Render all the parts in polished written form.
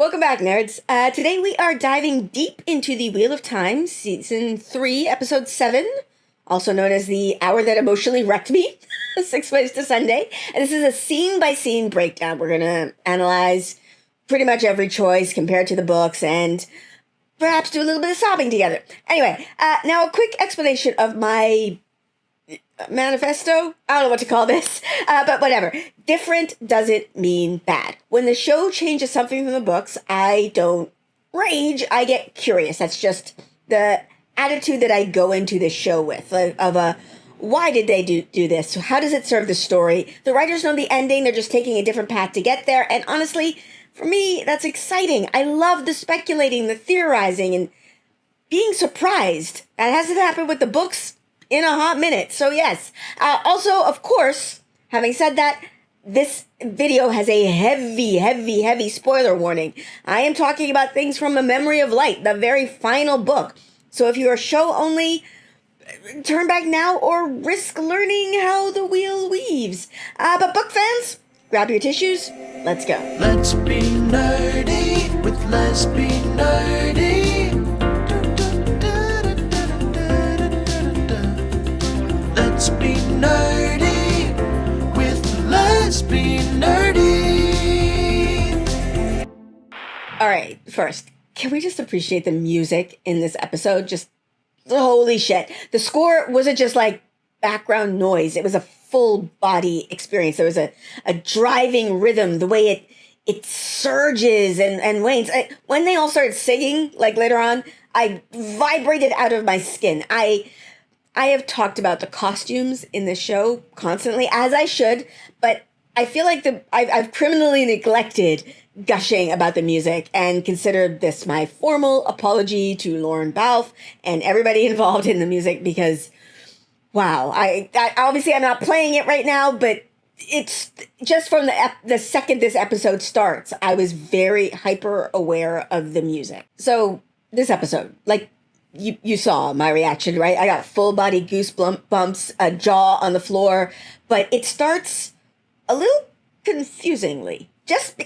Welcome back, nerds. Today we are diving deep into the Wheel of Time, Season 3, Episode 7, also known as The Hour That Emotionally Wrecked Me, 6 Ways to Sunday. And this is a scene-by-scene breakdown. We're going to analyze pretty much every choice compared to the books and perhaps do a little bit of sobbing together. Anyway, now a quick explanation of my manifesto. I don't know what to call this, but whatever. Different doesn't mean bad. When the show changes something from the books, I don't rage. I get curious. That's just the attitude that I go into the show with, why did they do this? How does it serve the story? The writers know the ending. They're just taking a different path to get there. And honestly, for me, that's exciting. I love the speculating, the theorizing, and being surprised. That hasn't happened with the books in a hot minute. So yes. Also, of course, having said that, this video has a heavy spoiler warning. I am talking about things from A Memory of Light, the very final book. So if you are show only, turn back now or risk learning how the wheel weaves. But book fans, grab your tissues. Let's go. Let's be nerdy with Lesbian Nerdy. Let's be nerdy with Lesbian Nerdy. All right, first, can we just appreciate the music in this episode? Just holy shit. The score wasn't just like background noise. It was a full body experience. There was a driving rhythm, the way it surges and wanes. When they all started singing, like later on, I vibrated out of my skin. I have talked about the costumes in the show constantly, as I should, but I feel like I've criminally neglected gushing about the music and considered this my formal apology to Lauren Balfe and everybody involved in the music because, wow, I obviously I'm not playing it right now, but it's just from the second this episode starts, I was very hyper aware of the music. So this episode, like, you saw my reaction, right? I got full body goosebumps, a jaw on the floor, but it starts a little confusingly.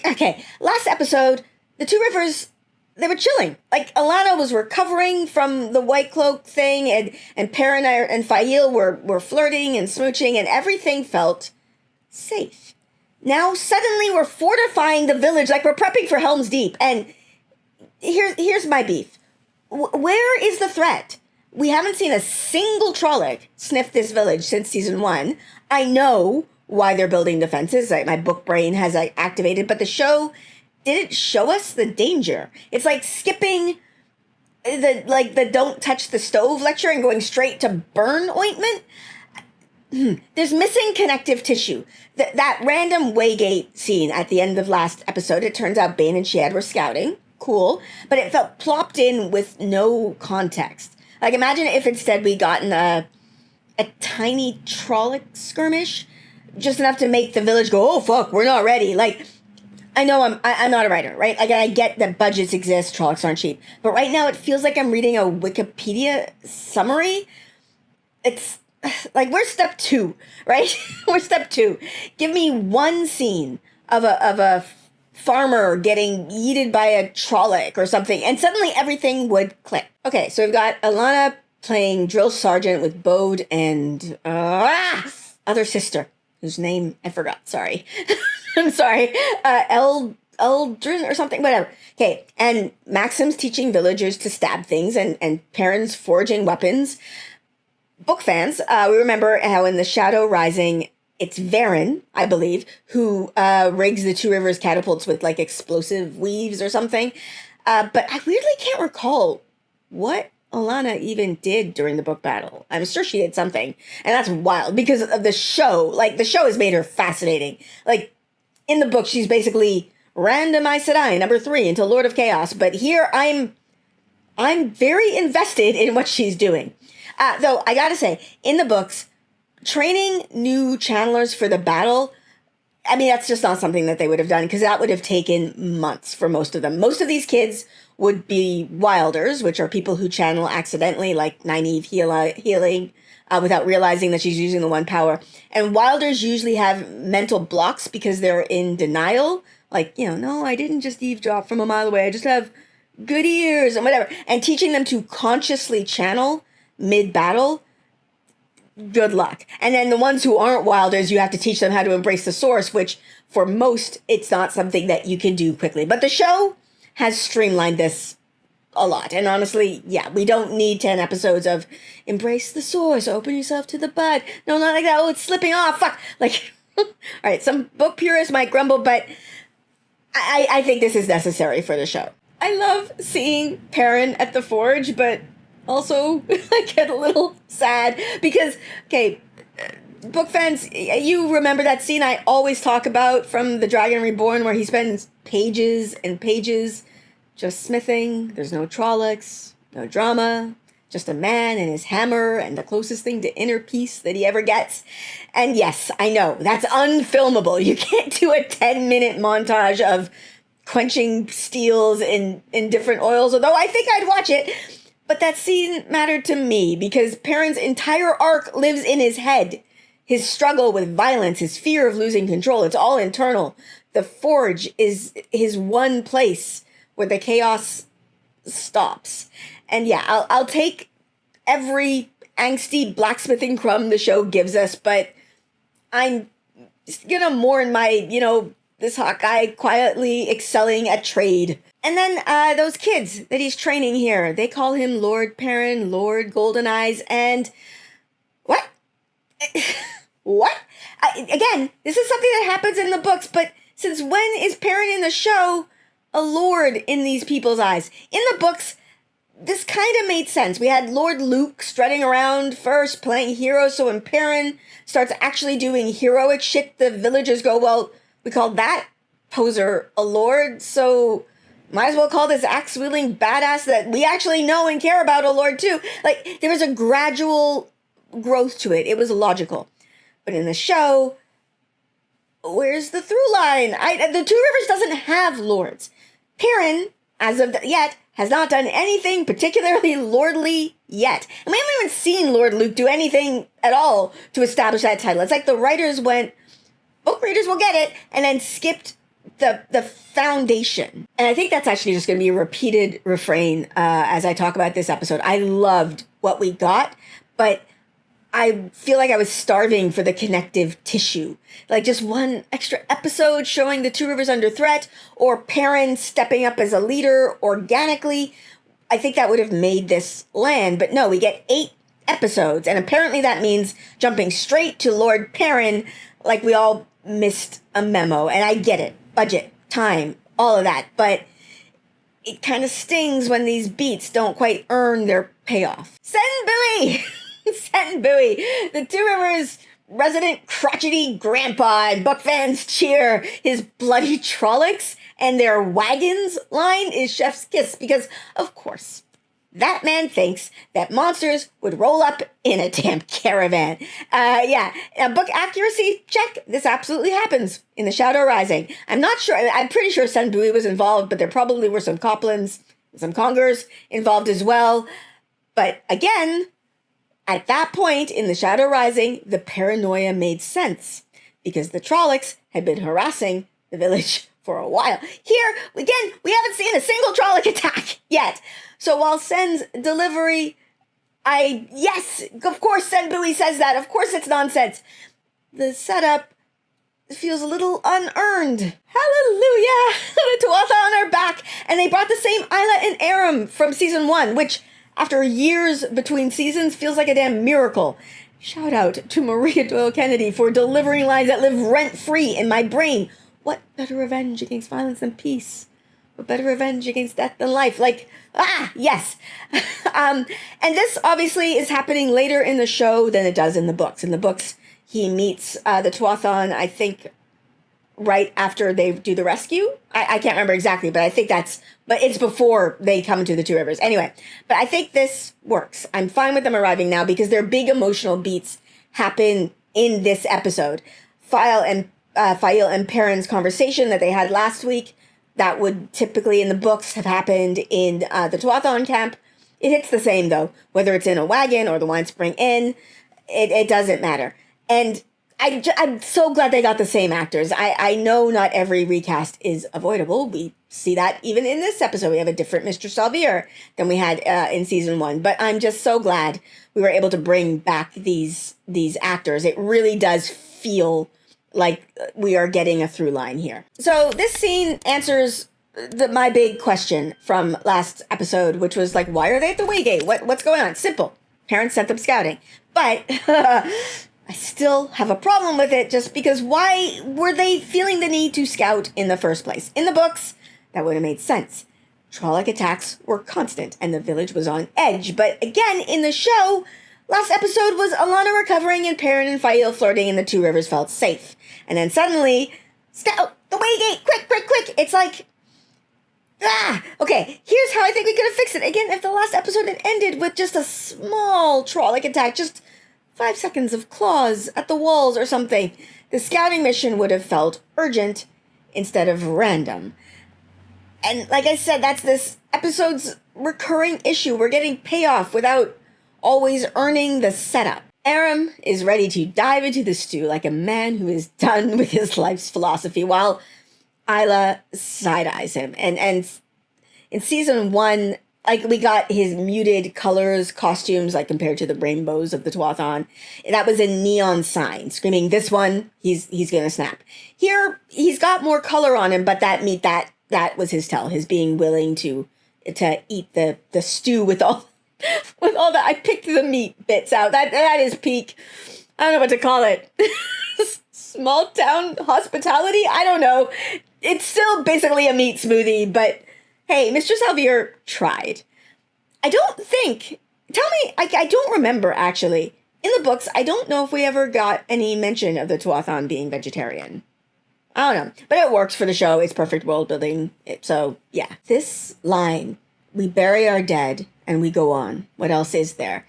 Okay, last episode, the Two Rivers, they were chilling. Like, Alanna was recovering from the Whitecloak thing, and Perrin and Faile were flirting and smooching, and everything felt safe. Now, suddenly, we're fortifying the village like we're prepping for Helm's Deep, and here's my beef. Where is the threat? We haven't seen a single Trolloc sniff this village since season 1. I know why they're building defenses. Like, my book brain has activated, but the show didn't show us the danger. It's like skipping the don't touch the stove lecture and going straight to burn ointment. There's missing connective tissue. That random Waygate scene at the end of last episode, it turns out Bain and Chiad were scouting. Cool, but it felt plopped in with no context. Like, imagine if instead we gotten a tiny Trolloc skirmish, just enough to make the village go, oh fuck, we're not ready. Like, I know I'm not a writer, right? Like, I get that budgets exist, Trollocs aren't cheap, but right now it feels like I'm reading a Wikipedia summary. It's like, we're step 2, right? We're step 2. Give me one scene of a farmer getting yeeted by a Trolloc or something, and suddenly everything would click. Okay, so we've got Alanna playing drill sergeant with Bode and other sister, whose name I forgot. Sorry. I'm sorry. Eldrin or something, whatever. Okay, and Maksim's teaching villagers to stab things, and Perrin's forging weapons. Book fans, we remember how in The Shadow Rising, it's Varen, I believe, who rigs the Two Rivers catapults with, like, explosive weaves or something. But I weirdly can't recall what Alanna even did during the book battle. I'm sure she did something. And that's wild because of the show. Like, the show has made her fascinating. Like, in the book, she's basically random Aes Sedai, number 3, until Lord of Chaos. But here, I'm very invested in what she's doing. Though, I gotta say, in the books, training new channelers for the battle, I mean, that's just not something that they would have done, because that would have taken months for most of them. Most of these kids would be wilders, which are people who channel accidentally, like naive healing, without realizing that she's using the one power. And wilders usually have mental blocks because they're in denial Like, no, I didn't just eavesdrop from a mile away. I just have good ears and whatever. And teaching them to consciously channel mid-battle, good luck. And then the ones who aren't wilders, you have to teach them how to embrace the source, which for most, it's not something that you can do quickly. But the show has streamlined this a lot. And honestly, yeah, we don't need 10 episodes of embrace the source, open yourself to the bud. No, not like that. Oh, it's slipping off. Fuck. Like, all right, some book purists might grumble, but I think this is necessary for the show. I love seeing Perrin at the forge, but also I get a little sad because, okay, book fans, you remember that scene I always talk about from The Dragon Reborn where he spends pages and pages just smithing. There's no Trollocs, no drama, just a man and his hammer and the closest thing to inner peace that he ever gets. And yes, I know, that's unfilmable. You can't do a 10-minute montage of quenching steels in different oils, although I think I'd watch it. But that scene mattered to me because Perrin's entire arc lives in his head. His struggle with violence, his fear of losing control, it's all internal. The forge is his one place where the chaos stops. And yeah, I'll take every angsty blacksmithing crumb the show gives us, but I'm gonna mourn my, this Hawkeye quietly excelling at trade. And then those kids that he's training here, they call him Lord Perrin, Lord Goldeneyes, and what? What? Again, this is something that happens in the books, but since when is Perrin in the show a lord in these people's eyes? In the books, this kind of made sense. We had Lord Luke strutting around first, playing hero, so when Perrin starts actually doing heroic shit, the villagers go, well, we called that poser a lord, so might as well call this axe-wielding badass that we actually know and care about a lord too. Like, there was a gradual growth to it. It was logical. But in the show, where's the through line? The Two Rivers doesn't have lords. Perrin, as of yet, has not done anything particularly lordly yet. And we haven't even seen Lord Luke do anything at all to establish that title. It's like the writers went, book readers will get it, and then skipped the foundation. And I think that's actually just going to be a repeated refrain as I talk about this episode. I loved what we got, but I feel like I was starving for the connective tissue. Like just one extra episode showing the Two Rivers under threat, or Perrin stepping up as a leader organically. I think that would have made this land. But no, we get 8 episodes. And apparently that means jumping straight to Lord Perrin, like we all missed a memo. And I get it. Budget, time, all of that. But it kind of stings when these beats don't quite earn their payoff. Cenn Buie! Cenn Buie, the Two Rivers resident crotchety grandpa, and book fans cheer. His bloody Trollocs and their Wagons line is chef's kiss because, of course, that man thinks that monsters would roll up in a damn caravan. Book accuracy, check. This absolutely happens in The Shadow Rising. I'm not sure. I'm pretty sure Cenn Buie was involved, but there probably were some Coplans, some Congers involved as well. But again, at that point in The Shadow Rising, the paranoia made sense because the Trollocs had been harassing the village for a while. Here, again, we haven't seen a single Trolloc attack yet. So while Cenn's delivery, yes, of course Cenn Buie says that. Of course it's nonsense. The setup feels a little unearned. Hallelujah! The Tuatha'an are back, and they brought the same Isla and Aram from season 1, which after years between seasons feels like a damn miracle. Shout out to Maria Doyle Kennedy for delivering lines that live rent-free in my brain. What better revenge against violence than peace? What better revenge against death than life? Yes. And this obviously is happening later in the show than it does in the books. In the books, he meets the Tuatha'an, I think, right after they do the rescue. I can't remember exactly, but I think but it's before they come to the Two Rivers. Anyway, but I think this works. I'm fine with them arriving now because their big emotional beats happen in this episode. Faile and Perrin's conversation that they had last week, that would typically in the books have happened in the Tuatha'an camp. It hits the same though, whether it's in a wagon or the Wine Spring Inn, it doesn't matter. And I'm so glad they got the same actors. I know not every recast is avoidable. We see that even in this episode. We have a different Mr. Salvier than we had in season 1. But I'm just so glad we were able to bring back these actors. It really does feel like we are getting a through line here. So this scene answers my big question from last episode, which was like, why are they at the Waygate? What's going on? Simple. Parents sent them scouting. But I still have a problem with it, just because why were they feeling the need to scout in the first place? In the books, that would have made sense. Trolloc attacks were constant and the village was on edge. But again, in the show, last episode was Alanna recovering and Perrin and Faile flirting and the two rivers felt safe. And then suddenly, scout the Waygate, quick. It's like, okay, here's how I think we could have fixed it. Again, if the last episode had ended with just a small Trolloc attack, just 5 seconds of claws at the walls or something, the scouting mission would have felt urgent instead of random. And like I said, that's this episode's recurring issue. We're getting payoff without always earning the setup. Aram is ready to dive into the stew like a man who is done with his life's philosophy, while Isla side-eyes him. And in season 1, like, we got his muted colors, costumes, like, compared to the rainbows of the Tuatha'an. That was a neon sign, screaming, this one, he's gonna snap. Here, he's got more color on him, but that was his tell, his being willing to eat the stew with all that. I picked the meat bits out. That is peak, I don't know what to call it. Small town hospitality? I don't know. It's still basically a meat smoothie, but hey, Mr. Salvier tried. I don't remember, actually. In the books, I don't know if we ever got any mention of the Tuatha'an being vegetarian. I don't know. But it works for the show. It's perfect world building. So, yeah. This line, we bury our dead and we go on. What else is there?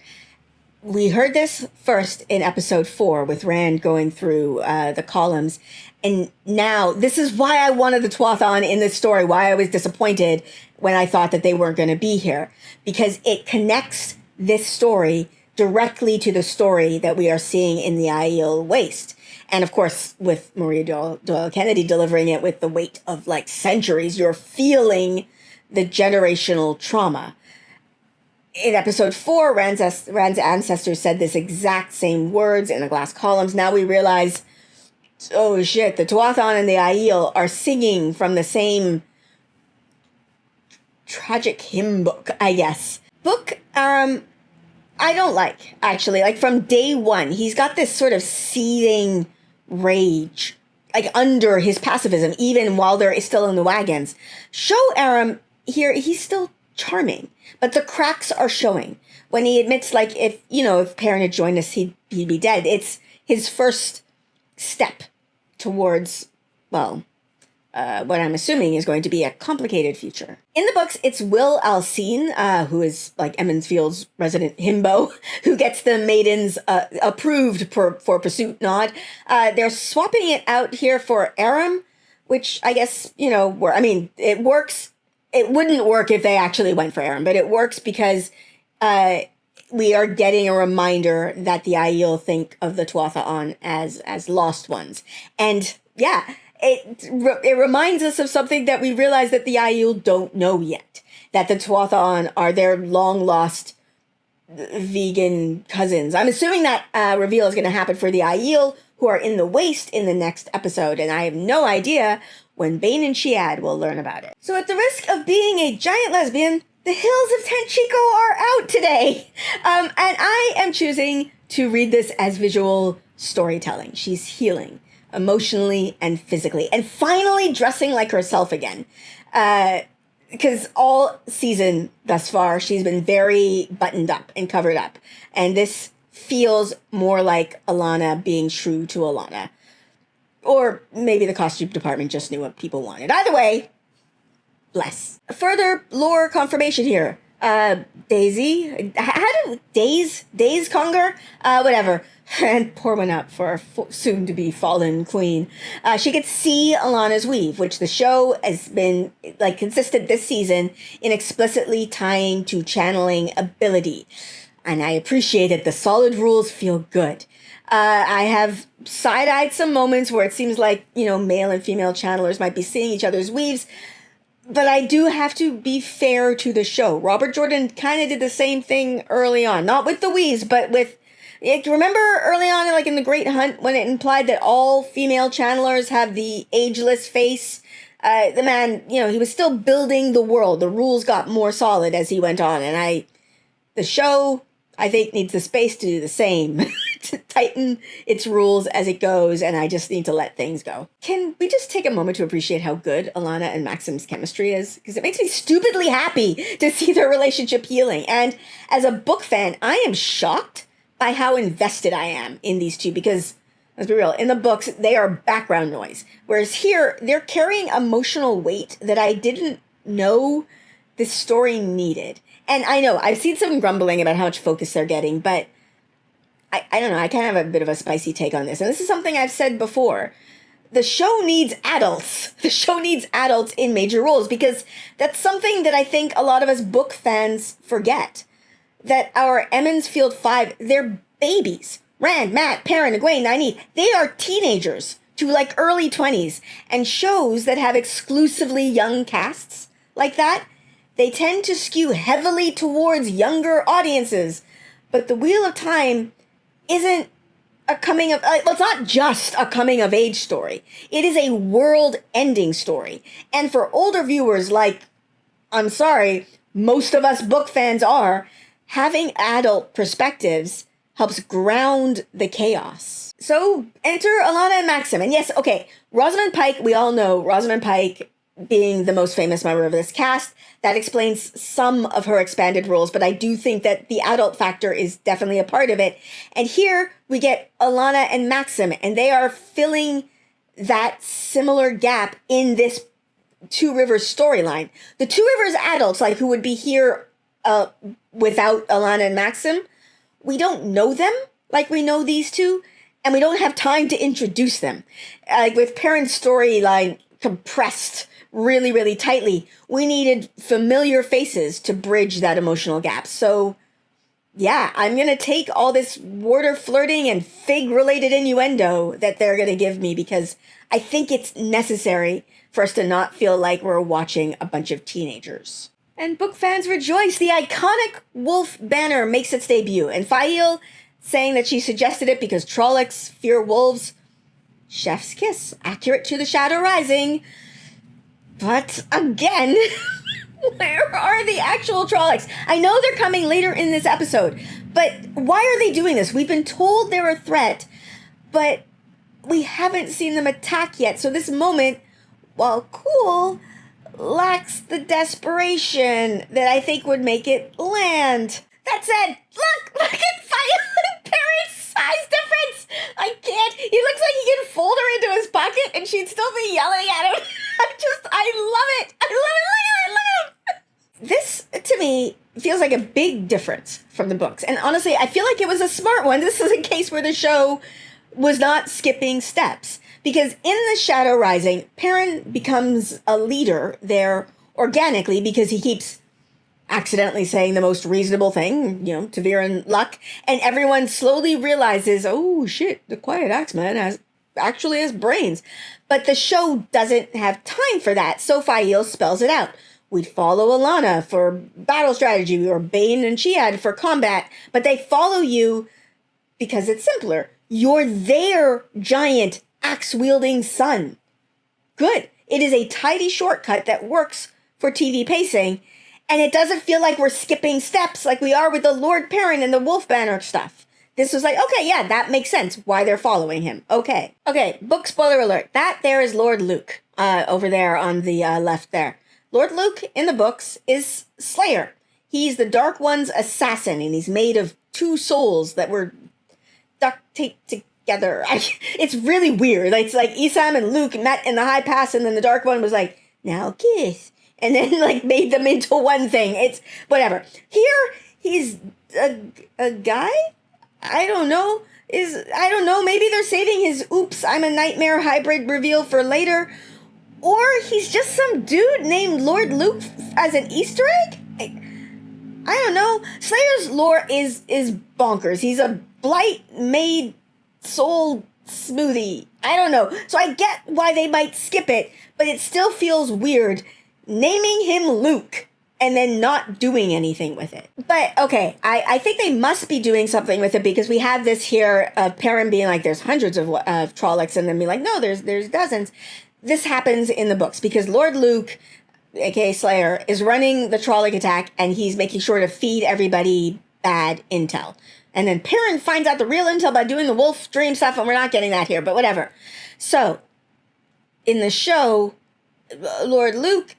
We heard this first in episode 4 with Rand going through the columns. And now, this is why I wanted the Tuatha'an in this story, why I was disappointed when I thought that they weren't going to be here. Because it connects this story directly to the story that we are seeing in the Aiel Waste. And of course, with Maria Doyle Kennedy delivering it with the weight of like centuries, you're feeling the generational trauma. In episode 4, Rand's ancestors said this exact same words in the glass columns. Now we realize, oh shit, the Tuatha'an and the Aiel are singing from the same tragic hymn book, I guess. Book Aram, I don't like, actually. Like, from day one, he's got this sort of seething rage, like, under his pacifism, even while they're still in the wagons. Show Aram here, he's still charming, but the cracks are showing. When he admits, like, if Perrin had joined us, he'd be dead. It's his first step towards, well, what I'm assuming is going to be a complicated future. In the books, it's Will Alcine, who is like Emmonsfield's resident himbo, who gets the maidens approved for pursuit nod. They're swapping it out here for Aram, which I guess, it works. It wouldn't work if they actually went for Aram, but it works because we are getting a reminder that the Aiel think of the Tuatha'an as lost ones. And yeah, it reminds us of something that we realize that the Aiel don't know yet, that the Tuatha'an are their long-lost vegan cousins. I'm assuming that reveal is going to happen for the Aiel, who are in the waste in the next episode, and I have no idea when Bain and Chiad will learn about it. So at the risk of being a giant lesbian, the hills of Tanchico are out today. And I am choosing to read this as visual storytelling. She's healing emotionally and physically, and finally dressing like herself again. Because all season thus far, she's been very buttoned up and covered up. And this feels more like Alanna being true to Alanna. Or maybe the costume department just knew what people wanted. Either way, bless. Further lore confirmation here. Daisy, Daze Conger? Whatever. And pour one up for our soon-to-be fallen queen. She could see Alanna's weave, which the show has been consistent this season in explicitly tying to channeling ability. And I appreciate it. The solid rules feel good. I have side-eyed some moments where it seems like, male and female channelers might be seeing each other's weaves. But I do have to be fair to the show. Robert Jordan kind of did the same thing early on. Not with the weaves, but with... Remember early on, like in The Great Hunt, when it implied that all female channelers have the ageless face? The man, he was still building the world. The rules got more solid as he went on. And the show, I think, needs the space to do the same. To tighten its rules as it goes, and I just need to let things go. Can we just take a moment to appreciate how good Alanna and Maksim's chemistry is? Because it makes me stupidly happy to see their relationship healing. And as a book fan, I am shocked by how invested I am in these two, because, let's be real, in the books, they are background noise. Whereas here, they're carrying emotional weight that I didn't know this story needed. And I know, I've seen some grumbling about how much focus they're getting, but I don't know, I kind of have a bit of a spicy take on this. And this is something I've said before. The show needs adults. The show needs adults in major roles, because that's something that I think a lot of us book fans forget. That our Emmons Field 5, they're babies. Rand, Matt, Perrin, Egwene, Nynaeve, they are teenagers to like early 20s. And shows that have exclusively young casts like that, they tend to skew heavily towards younger audiences. But The Wheel of Time isn't a coming of... it's not just a coming-of-age story. It is a world-ending story. And for older viewers, like, I'm sorry, most of us book fans are, having adult perspectives helps ground the chaos. So, enter Alanna and Maksim. And yes, okay, Rosamund Pike, we all know Rosamund Pike being the most famous member of this cast. That explains some of her expanded roles, but I do think that the adult factor is definitely a part of it. And here we get Alanna and Maksim, and they are filling that similar gap in this Two Rivers storyline. The Two Rivers adults, like who would be here without Alanna and Maksim, we don't know them like we know these two, and we don't have time to introduce them. Like with Perrin's storyline compressed really, really tightly, we needed familiar faces to bridge that emotional gap. So, yeah, I'm going to take all this Warder flirting and Fig-related innuendo that they're going to give me, because I think it's necessary for us to not feel like we're watching a bunch of teenagers. And book fans rejoice! The iconic wolf banner makes its debut, and Faile saying that she suggested it because Trollocs fear wolves. Chef's kiss, accurate to the Shadow Rising. But again, where are the actual Trollocs? I know they're coming later in this episode, but why are they doing this? We've been told they're a threat, but we haven't seen them attack yet. So this moment, while cool, lacks the desperation that I think would make it land. That said, look at Faile and Perrin's size difference. I can't. He looks like he can fold her into his pocket and she'd still be yelling at him. I love it. Look at him. This, to me, feels like a big difference from the books. And honestly, I feel like it was a smart one. This is a case where the show was not skipping steps. Because in The Shadow Rising, Perrin becomes a leader there organically because he keeps accidentally saying the most reasonable thing, Tavir and Luck, and everyone slowly realizes, oh shit, the Quiet Axeman actually has brains. But the show doesn't have time for that, so Faile spells it out. We'd follow Alanna for battle strategy, or Bain and Chiad for combat, but they follow you because it's simpler. You're their giant axe-wielding son. Good. It is a tidy shortcut that works for TV pacing, and it doesn't feel like we're skipping steps like we are with the Lord Perrin and the Wolf Banner stuff. This was like, okay, yeah, that makes sense why they're following him. Okay, book spoiler alert. That there is Lord Luke, over there on the left there. Lord Luke in the books is Slayer. He's the Dark One's assassin, and he's made of two souls that were duct taped together. It's really weird. It's like Isam and Luke met in the High Pass, and then the Dark One was like, now kiss. And then made them into one thing. It's whatever. Here, he's a guy? I don't know. Maybe they're saving his oops, I'm a nightmare hybrid reveal for later. Or he's just some dude named Lord Luke as an Easter egg? I don't know. Slayer's lore is bonkers. He's a blight made soul smoothie. I don't know. So I get why they might skip it, but it still feels weird naming him Luke and then not doing anything with it. But okay, I think they must be doing something with it, because we have this here of Perrin being like, there's hundreds of Trollocs, and then be like, no, there's dozens. This happens in the books because Lord Luke, aka Slayer, is running the Trolloc attack, and he's making sure to feed everybody bad intel. And then Perrin finds out the real intel by doing the wolf dream stuff, and we're not getting that here, but whatever. So, in the show, Lord Luke,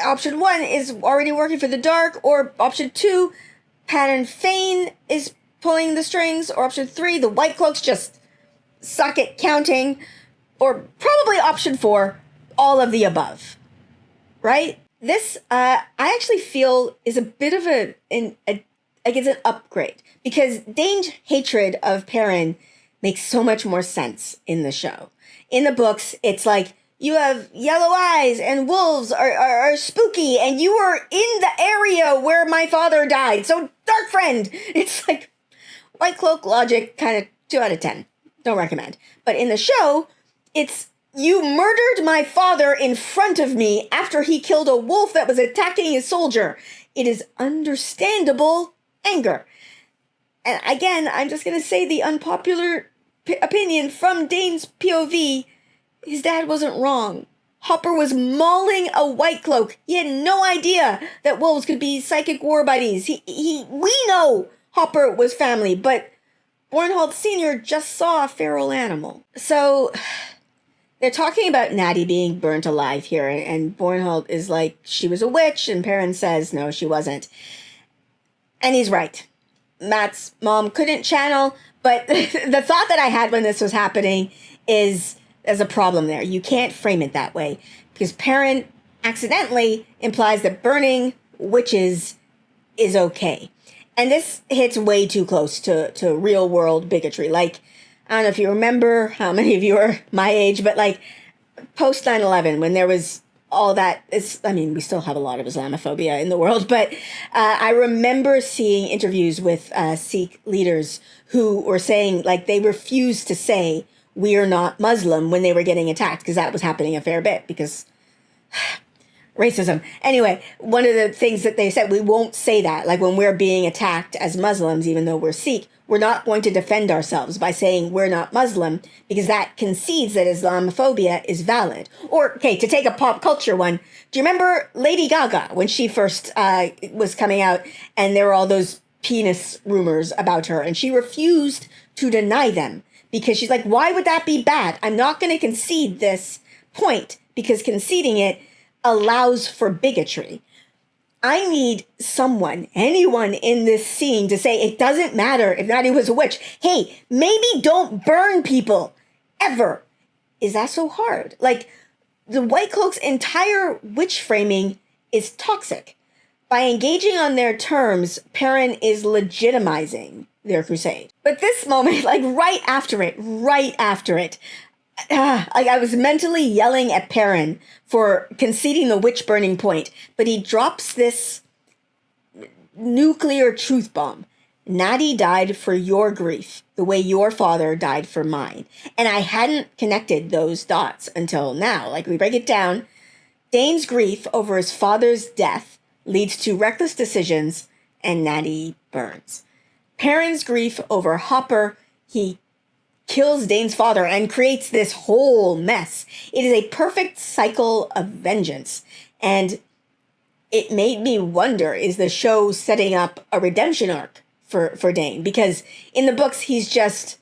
option 1 is already working for the Dark, or option 2, Pattern Faine is pulling the strings, or option 3, the Whitecloaks just suck at counting, or probably option 4, all of the above. Right? This, I actually feel, is a bit of it's an upgrade, because Dane's hatred of Perrin makes so much more sense in the show. In the books, it's like, you have yellow eyes and wolves are spooky, and you were in the area where my father died, so dark friend. It's like White Cloak logic, kind of 2 out of 10. Don't recommend. But in the show, it's, you murdered my father in front of me after he killed a wolf that was attacking his soldier. It is understandable anger. And again, I'm just going to say the unpopular opinion from Dane's POV. His dad wasn't wrong. Hopper was mauling a White Cloak. He had no idea that wolves could be psychic war buddies. We know Hopper was family, but Bornhold Sr. just saw a feral animal. So they're talking about Natty being burnt alive here, and Bornhold is like, she was a witch, and Perrin says, no, she wasn't. And he's right. Matt's mom couldn't channel, but the thought that I had when this was happening is, there's a problem there. You can't frame it that way, because Perrin accidentally implies that burning witches is okay. And this hits way too close to real world bigotry. Like, I don't know if you remember, how many of you are my age, but like post 9/11, when there was all that, we still have a lot of Islamophobia in the world, but I remember seeing interviews with Sikh leaders who were saying, like, they refused to say, we are not Muslim, when they were getting attacked, because that was happening a fair bit, because racism. Anyway, one of the things that they said, we won't say that. Like, when we're being attacked as Muslims, even though we're Sikh, we're not going to defend ourselves by saying we're not Muslim, because that concedes that Islamophobia is valid. Or, okay, to take a pop culture one, do you remember Lady Gaga, when she first was coming out, and there were all those penis rumors about her, and she refused to deny them, because she's like, why would that be bad? I'm not going to concede this point, because conceding it allows for bigotry. I need someone, anyone in this scene, to say, it doesn't matter if Natty was a witch. Hey, maybe don't burn people, ever. Is that so hard? Like, the White Cloak's entire witch framing is toxic. By engaging on their terms, Perrin is legitimizing their crusade. But this moment, like right after it, I was mentally yelling at Perrin for conceding the witch burning point, but he drops this nuclear truth bomb. Natty died for your grief, the way your father died for mine. And I hadn't connected those dots until now. Like, we break it down. Dane's grief over his father's death leads to reckless decisions, and Natty burns. Perrin's grief over Hopper, he kills Dane's father and creates this whole mess. It is a perfect cycle of vengeance. And it made me wonder, is the show setting up a redemption arc for Dane? Because in the books, he's just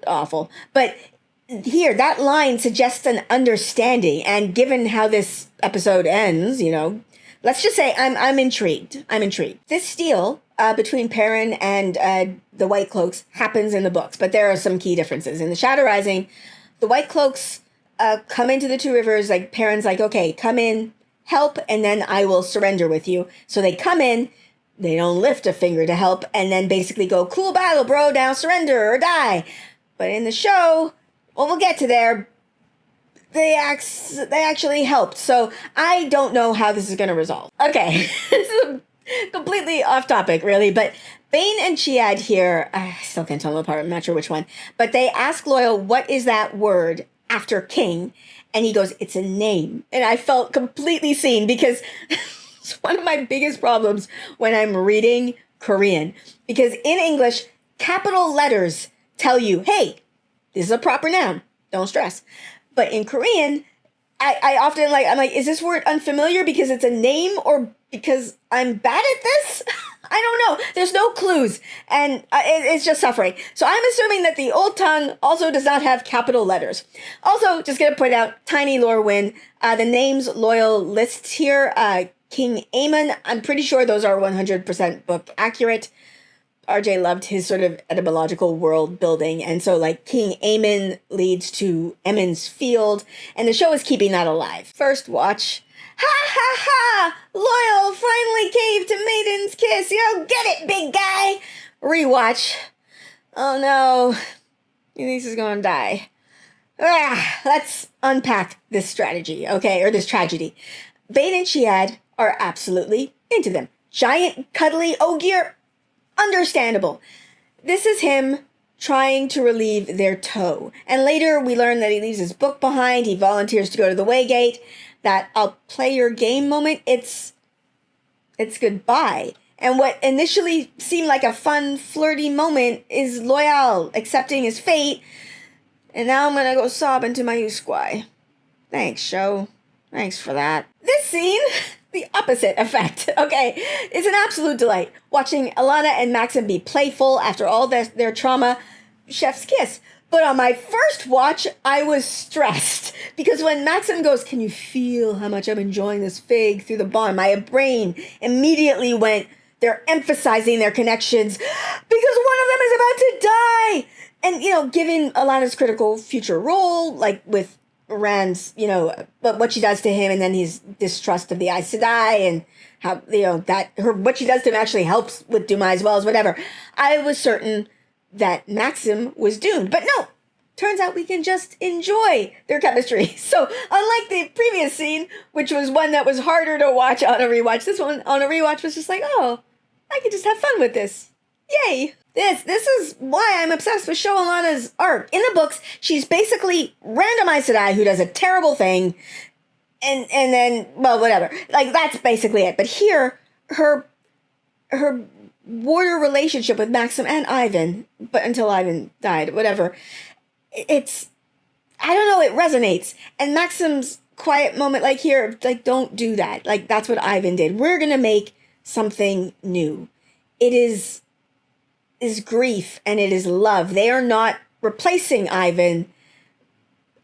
awful. But here, that line suggests an understanding. And given how this episode ends, let's just say I'm intrigued. This deal between Perrin and the White Cloaks happens in the books, but there are some key differences. In the Shadow Rising, the White Cloaks come into the Two Rivers, like Perrin's like, okay, come in, help, and then I will surrender with you. So they come in, they don't lift a finger to help, and then basically go, cool battle, bro, now surrender or die. But in the show, well, we'll get to there, they actually helped. So I don't know how this is going to resolve. Okay, this is completely off topic, really, but Bain and Chiad here, I still can't tell them apart, I'm not sure which one, but they ask Loial, what is that word after king? And he goes, it's a name. And I felt completely seen because it's one of my biggest problems when I'm reading Korean. Because in English, capital letters tell you, hey, this is a proper noun. Don't stress. But in Korean, I often I'm like, is this word unfamiliar because it's a name or because I'm bad at this? I don't know. There's no clues. And it's just suffering. So I'm assuming that the old tongue also does not have capital letters. Also, just going to point out, tiny lore win. The names Loial lists here, King Aemon, I'm pretty sure those are 100% book accurate. RJ loved his sort of etymological world building. And so King Aemon leads to Emond's Field. And the show is keeping that alive. First watch. Ha ha ha! Loial finally caved to Maiden's Kiss. You'll get it, big guy. Rewatch. Oh no. Your niece is gonna die. Let's unpack this strategy, okay? Or this tragedy. Bain and Chiad are absolutely into them. Giant, cuddly Ogier. Understandable. This is him trying to relieve their tow. And later we learn that he leaves his book behind. He volunteers to go to the Waygate. That I'll play your game moment, it's goodbye. And what initially seemed like a fun, flirty moment is Loial accepting his fate. And now I'm gonna go sob into my usquai. Thanks, show. Thanks for that. This scene, the opposite effect, okay, is an absolute delight. Watching Alanna and Maksim be playful after all their trauma. Chef's kiss. But on my first watch, I was stressed. Because when Maksim goes, can you feel how much I'm enjoying this fig through the bond? My brain immediately went, they're emphasizing their connections because one of them is about to die. And, given Alanna's critical future role, with Rand's, but what she does to him and then his distrust of the Aes Sedai and how, what she does to him actually helps with Dumai as well as whatever. I was certain that Maksim was doomed. But no, turns out we can just enjoy their chemistry. So unlike the previous scene, which was one that was harder to watch on a rewatch, this one on a rewatch was just oh, I can just have fun with this. Yay. This is why I'm obsessed with Show Alanna's arc. In the books, she's basically random Aes Sedai who does a terrible thing, and then, well, whatever. That's basically it. But here, her warrior relationship with Maksim and Ivan, but until Ivan died, whatever, I don't know, it resonates. And Maksim's quiet moment, here, don't do that. That's what Ivan did. We're gonna make something new. It is grief and it is love. They are not replacing Ivan.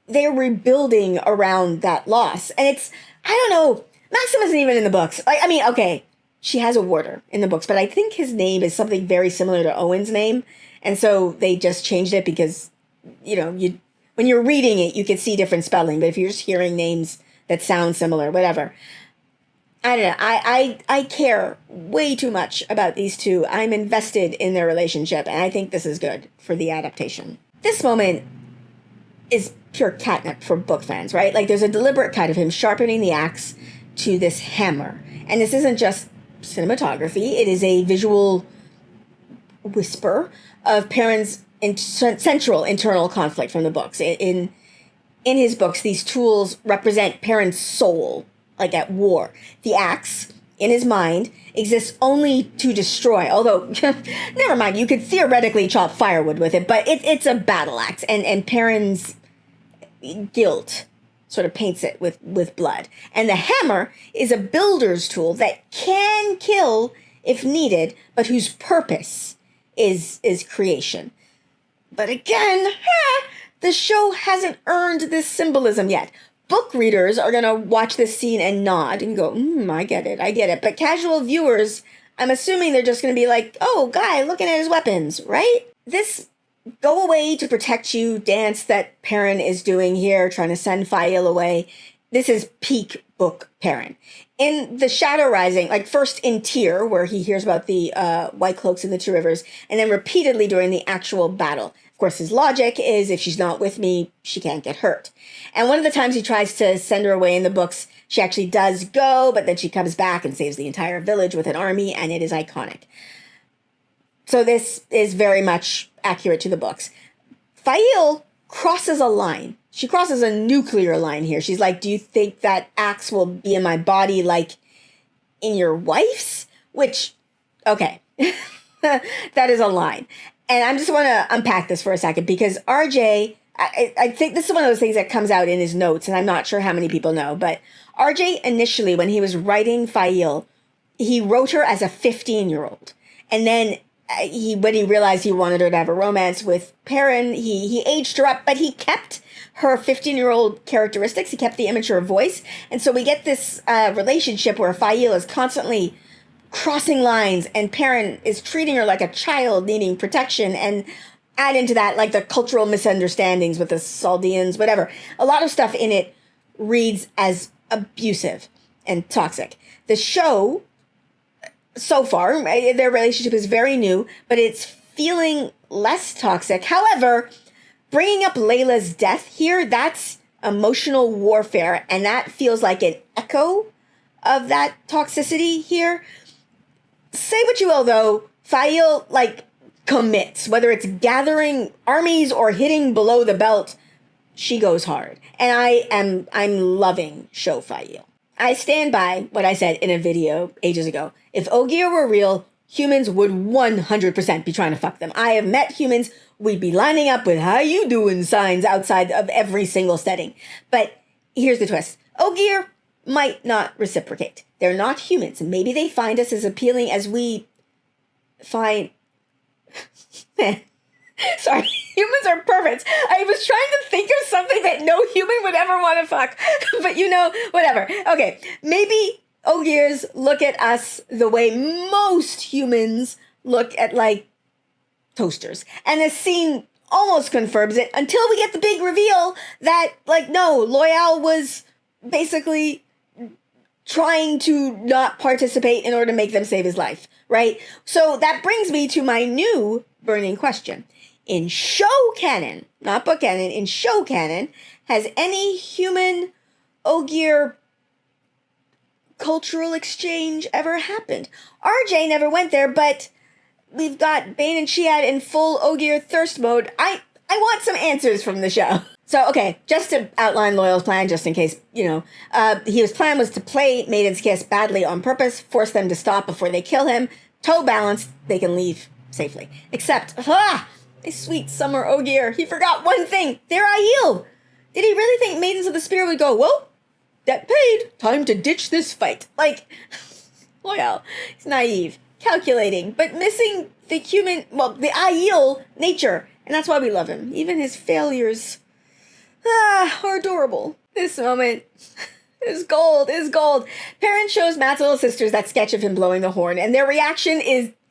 They're rebuilding around that loss. And I don't know, Maksim isn't even in the books. Okay, she has a warder in the books, but I think his name is something very similar to Owen's name. And so they just changed it because, when you're reading it, you can see different spelling. But if you're just hearing names that sound similar, whatever. I don't know. I care way too much about these two. I'm invested in their relationship, and I think this is good for the adaptation. This moment is pure catnip for book fans, right? There's a deliberate cut of him sharpening the axe to this hammer. And this isn't just cinematography. It is a visual whisper of Perrin's central internal conflict from the books. In his books, these tools represent Perrin's soul, at war. The axe, in his mind, exists only to destroy, although, never mind, you could theoretically chop firewood with it, but it's a battle axe, and Perrin's guilt sort of paints it with blood. And the hammer is a builder's tool that can kill if needed, but whose purpose is creation. But again, the show hasn't earned this symbolism yet. Book readers are going to watch this scene and nod and go, I get it. But casual viewers, I'm assuming they're just going to be oh, guy looking at his weapons, right? This go away to protect you dance that Perrin is doing here, trying to send Faile away. This is peak book Perrin. In the Shadow Rising, first in Tyr, where he hears about the Whitecloaks in the Two Rivers, and then repeatedly during the actual battle. Of course, his logic is if she's not with me, she can't get hurt. And one of the times he tries to send her away in the books, she actually does go, but then she comes back and saves the entire village with an army, and it is iconic. So this is very much accurate to the books. Faile crosses a line. She crosses a nuclear line here. She's like, do you think that axe will be in my body like in your wife's? Which, okay, that is a line. And I just want to unpack this for a second because RJ, I think this is one of those things that comes out in his notes, and I'm not sure how many people know, but RJ initially, when he was writing Faile, he wrote her as a 15-year-old. And then when he realized he wanted her to have a romance with Perrin, he aged her up, but he kept her 15-year-old characteristics. He kept the immature voice. And so we get this relationship where Faile is constantly crossing lines and Perrin is treating her like a child needing protection, and add into that like the cultural misunderstandings with the Saldeans, whatever. A lot of stuff in it reads as abusive and toxic. The show, so far, their relationship is very new, but it's feeling less toxic. However, bringing up Layla's death here, that's emotional warfare, and that feels like an echo of that toxicity here. Say what you will, though, Faile, like, commits. Whether it's gathering armies or hitting below the belt, she goes hard. And I'm loving show Faile. I stand by what I said in a video ages ago. If Ogier were real, humans would 100% be trying to fuck them. I have met humans, we'd be lining up with how you doing signs outside of every single setting. But here's the twist. Ogier might not reciprocate. They're not humans. Maybe they find us as appealing as we find... Sorry, humans are perfect. I was trying to think of something that no human would ever want to fuck. But whatever. Okay, maybe Ogiers look at us the way most humans look at, like, toasters. And this scene almost confirms it until we get the big reveal that, like, no, Loial was basically trying to not participate in order to make them save his life, right? So that brings me to my new burning question. In show canon, not book canon, in show canon, has any human Ogier cultural exchange ever happened? RJ never went there, but we've got Bain and Chiad in full Ogier thirst mode. I want some answers from the show. So, okay, just to outline Loial's plan, just in case, his plan was to play Maiden's Kiss badly on purpose, force them to stop before they kill him, toe balanced, they can leave safely. Except, my sweet summer Ogier, he forgot one thing, their Aiel. Did he really think Maidens of the Spear would go, well, that paid, time to ditch this fight? Like, Loial, he's naive, calculating, but missing the the Aiel nature, and that's why we love him. Even his failures... are adorable. This moment is gold, Perrin shows Matt's little sisters that sketch of him blowing the horn, and their reaction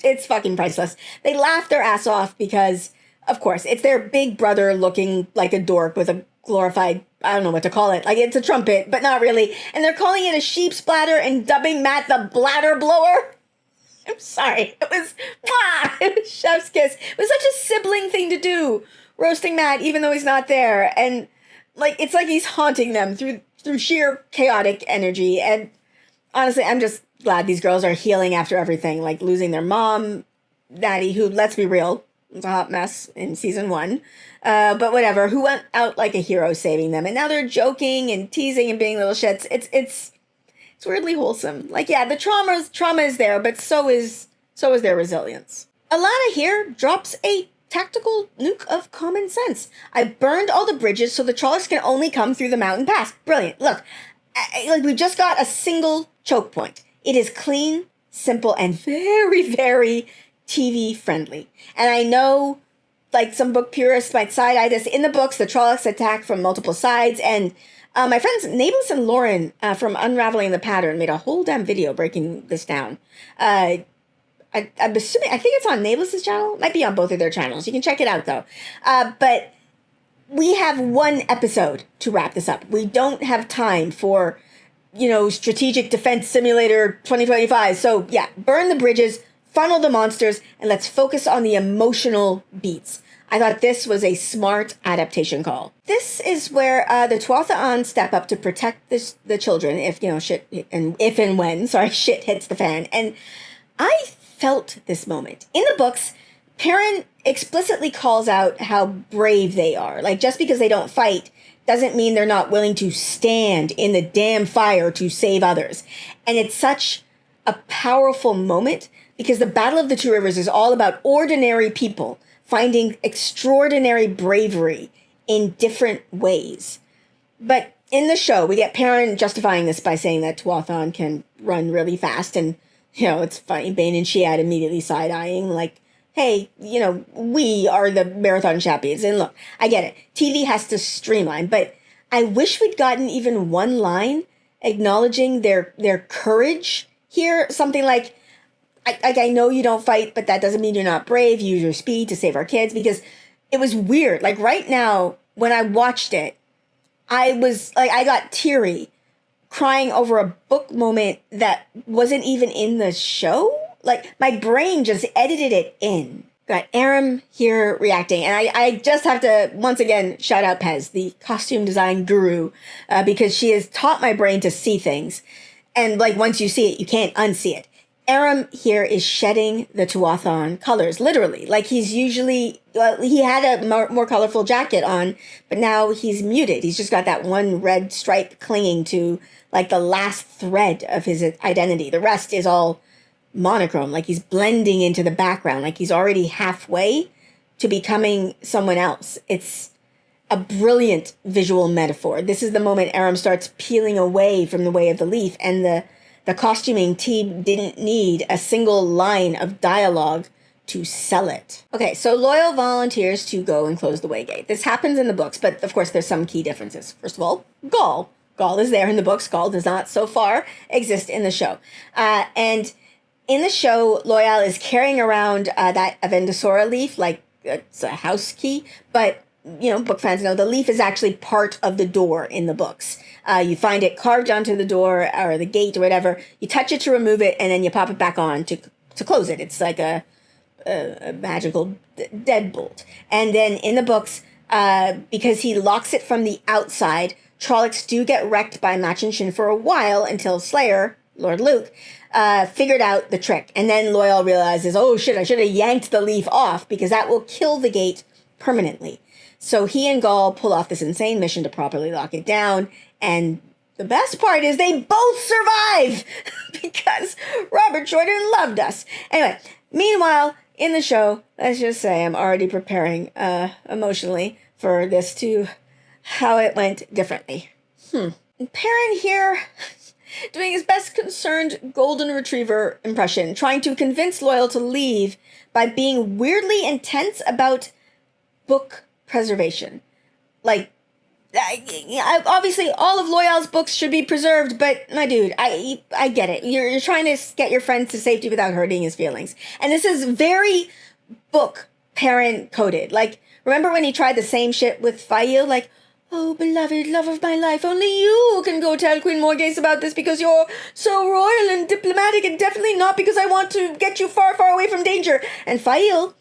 it's fucking priceless. They laugh their ass off because, of course, it's their big brother looking like a dork with a glorified, I don't know what to call it, like it's a trumpet, but not really, and they're calling it a sheep's bladder and dubbing Matt the bladder blower. I'm sorry, it was chef's kiss. It was such a sibling thing to do, roasting Matt even though he's not there, and it's like he's haunting them through sheer chaotic energy. And honestly, I'm just glad these girls are healing after everything, like losing their mom, Daddy, who, let's be real, was a hot mess in season 1. But whatever, who went out like a hero saving them. And now they're joking and teasing and being little shits. It's weirdly wholesome. Like, yeah, the trauma is there, but so is their resilience. Alanna here drops a tactical nuke of common sense. I burned all the bridges so the Trollocs can only come through the mountain pass. Brilliant. Look, we just got a single choke point. It is clean, simple, and very, very TV friendly. And I know, like, some book purists might side-eye this. In the books, the Trollocs attack from multiple sides, and my friends Nablus and Lauren from Unraveling the Pattern made a whole damn video breaking this down. I'm assuming, I think it's on Nablus's channel. Might be on both of their channels. You can check it out, though. But we have one episode to wrap this up. We don't have time for, Strategic Defense Simulator 2025. So, yeah, burn the bridges, funnel the monsters, and let's focus on the emotional beats. I thought this was a smart adaptation call. This is where the Tuatha'an step up to protect the children if shit hits the fan. And I felt this moment. In the books, Perrin explicitly calls out how brave they are. Like, just because they don't fight doesn't mean they're not willing to stand in the damn fire to save others. And it's such a powerful moment because the Battle of the Two Rivers is all about ordinary people finding extraordinary bravery in different ways. But in the show, we get Perrin justifying this by saying that Tuatha'an can run really fast. And, it's funny, Bain and Chiad immediately side-eyeing, like, hey, we are the marathon champions. And look, I get it. TV has to streamline, but I wish we'd gotten even one line acknowledging their courage here. Something like, I know you don't fight, but that doesn't mean you're not brave. Use your speed to save our kids. Because it was weird. Like, right now, when I watched it, I was like, I got teary crying over a book moment that wasn't even in the show. Like, my brain just edited it in. Got Aram here reacting. And I just have to, once again, shout out Pez, the costume design guru, because she has taught my brain to see things. And, like, once you see it, you can't unsee it. Aram here is shedding the Tuatha'an colors, literally. Like, he's usually, he had a more colorful jacket on, but now he's muted. He's just got that one red stripe clinging to, like, the last thread of his identity. The rest is all monochrome, like he's blending into the background, like he's already halfway to becoming someone else. It's a brilliant visual metaphor. This is the moment Aram starts peeling away from the way of the leaf, and the costuming team didn't need a single line of dialogue to sell it. Okay, so Loial volunteers to go and close the way gate. This happens in the books, but of course there's some key differences. First of all, Gaul. Gaul is there in the books. Gaul does not so far exist in the show. And in the show, Loial is carrying around that Avendosora leaf like it's a house key, but book fans know the leaf is actually part of the door in the books. You find it carved onto the door or the gate or whatever. You touch it to remove it, and then you pop it back on to close it. It's like a magical deadbolt. And then in the books, because he locks it from the outside, Trollocs do get wrecked by Machin Shin for a while until Slayer, Lord Luke, figured out the trick. And then Loial realizes, oh shit, I should have yanked the leaf off because that will kill the gate permanently. So he and Gaul pull off this insane mission to properly lock it down. And the best part is they both survive because Robert Jordan loved us. Anyway, meanwhile, in the show, let's just say I'm already preparing emotionally for this to how it went differently. Perrin here doing his best concerned golden retriever impression, trying to convince Loial to leave by being weirdly intense about book preservation. Like, obviously all of Loial's books should be preserved, but my dude, I get it. You're trying to get your friend to safety without hurting his feelings. And this is very book Perrin coded. Like, remember when he tried the same shit with Faile? Like, oh, beloved, love of my life, only you can go tell Queen Morghese about this because you're so royal and diplomatic, and definitely not because I want to get you far, far away from danger. And Faile,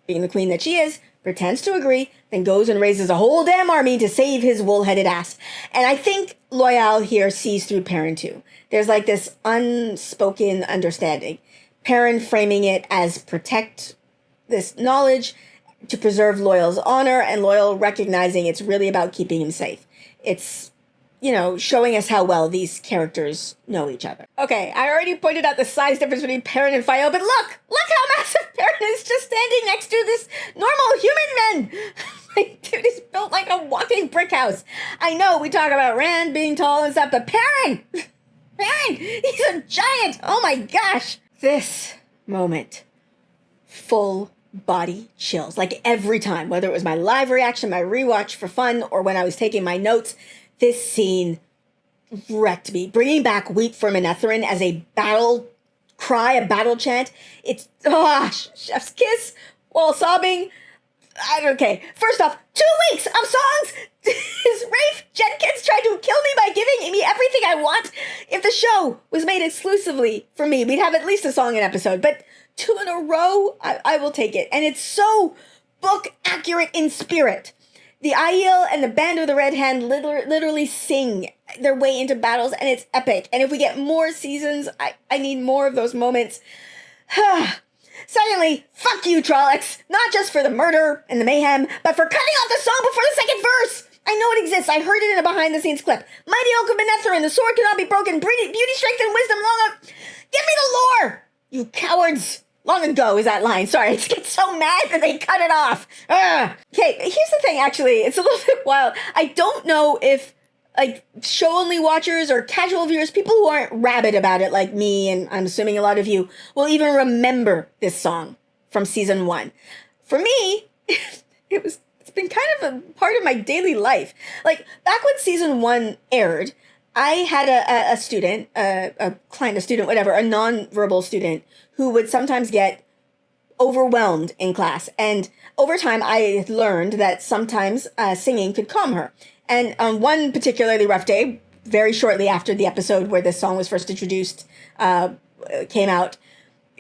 being the queen that she is, pretends to agree, then goes and raises a whole damn army to save his wool-headed ass. And I think Loial here sees through Perrin too. There's like this unspoken understanding. Perrin framing it as protect this knowledge to preserve Loial's honor, and Loial recognizing it's really about keeping him safe. It's, showing us how well these characters know each other. Okay, I already pointed out the size difference between Perrin and Faile, but look how massive Perrin is just standing next to this normal human man. Like, dude is built like a walking brick house. I know we talk about Rand being tall and stuff, but Perrin, he's a giant. Oh my gosh. This moment, full body chills. Like every time, whether it was my live reaction, my rewatch for fun, or when I was taking my notes, this scene wrecked me. Bringing back Weep for Manetheren as a battle cry, a battle chant. It's, chef's kiss while sobbing. Okay, first off, 2 weeks of songs. Is Rafe Jenkins trying to kill me by giving me everything I want? If the show was made exclusively for me, we'd have at least a song an episode, but 2 in a row, I will take it. And it's so book accurate in spirit. The Aiel and the Band of the Red Hand literally sing their way into battles, and it's epic. And if we get more seasons, I need more of those moments. Secondly, fuck you, Trollocs. Not just for the murder and the mayhem, but for cutting off the song before the second verse. I know it exists. I heard it in a behind-the-scenes clip. Mighty Oak of Manetheren, the sword cannot be broken. Beauty, strength, and wisdom long. Give me the lore, you cowards. Long ago is that line. Sorry, I just get so mad that they cut it off. Ugh. Okay, here's the thing, actually. It's a little bit wild. I don't know if, like, show-only watchers or casual viewers, people who aren't rabid about it like me, and I'm assuming a lot of you, will even remember this song from season 1. For me, it's been kind of a part of my daily life. Like, back when season 1 aired, I had a student, a client, a student, whatever, a non-verbal student who would sometimes get overwhelmed in class. And over time, I learned that sometimes singing could calm her. And on one particularly rough day, very shortly after the episode where this song was first introduced came out,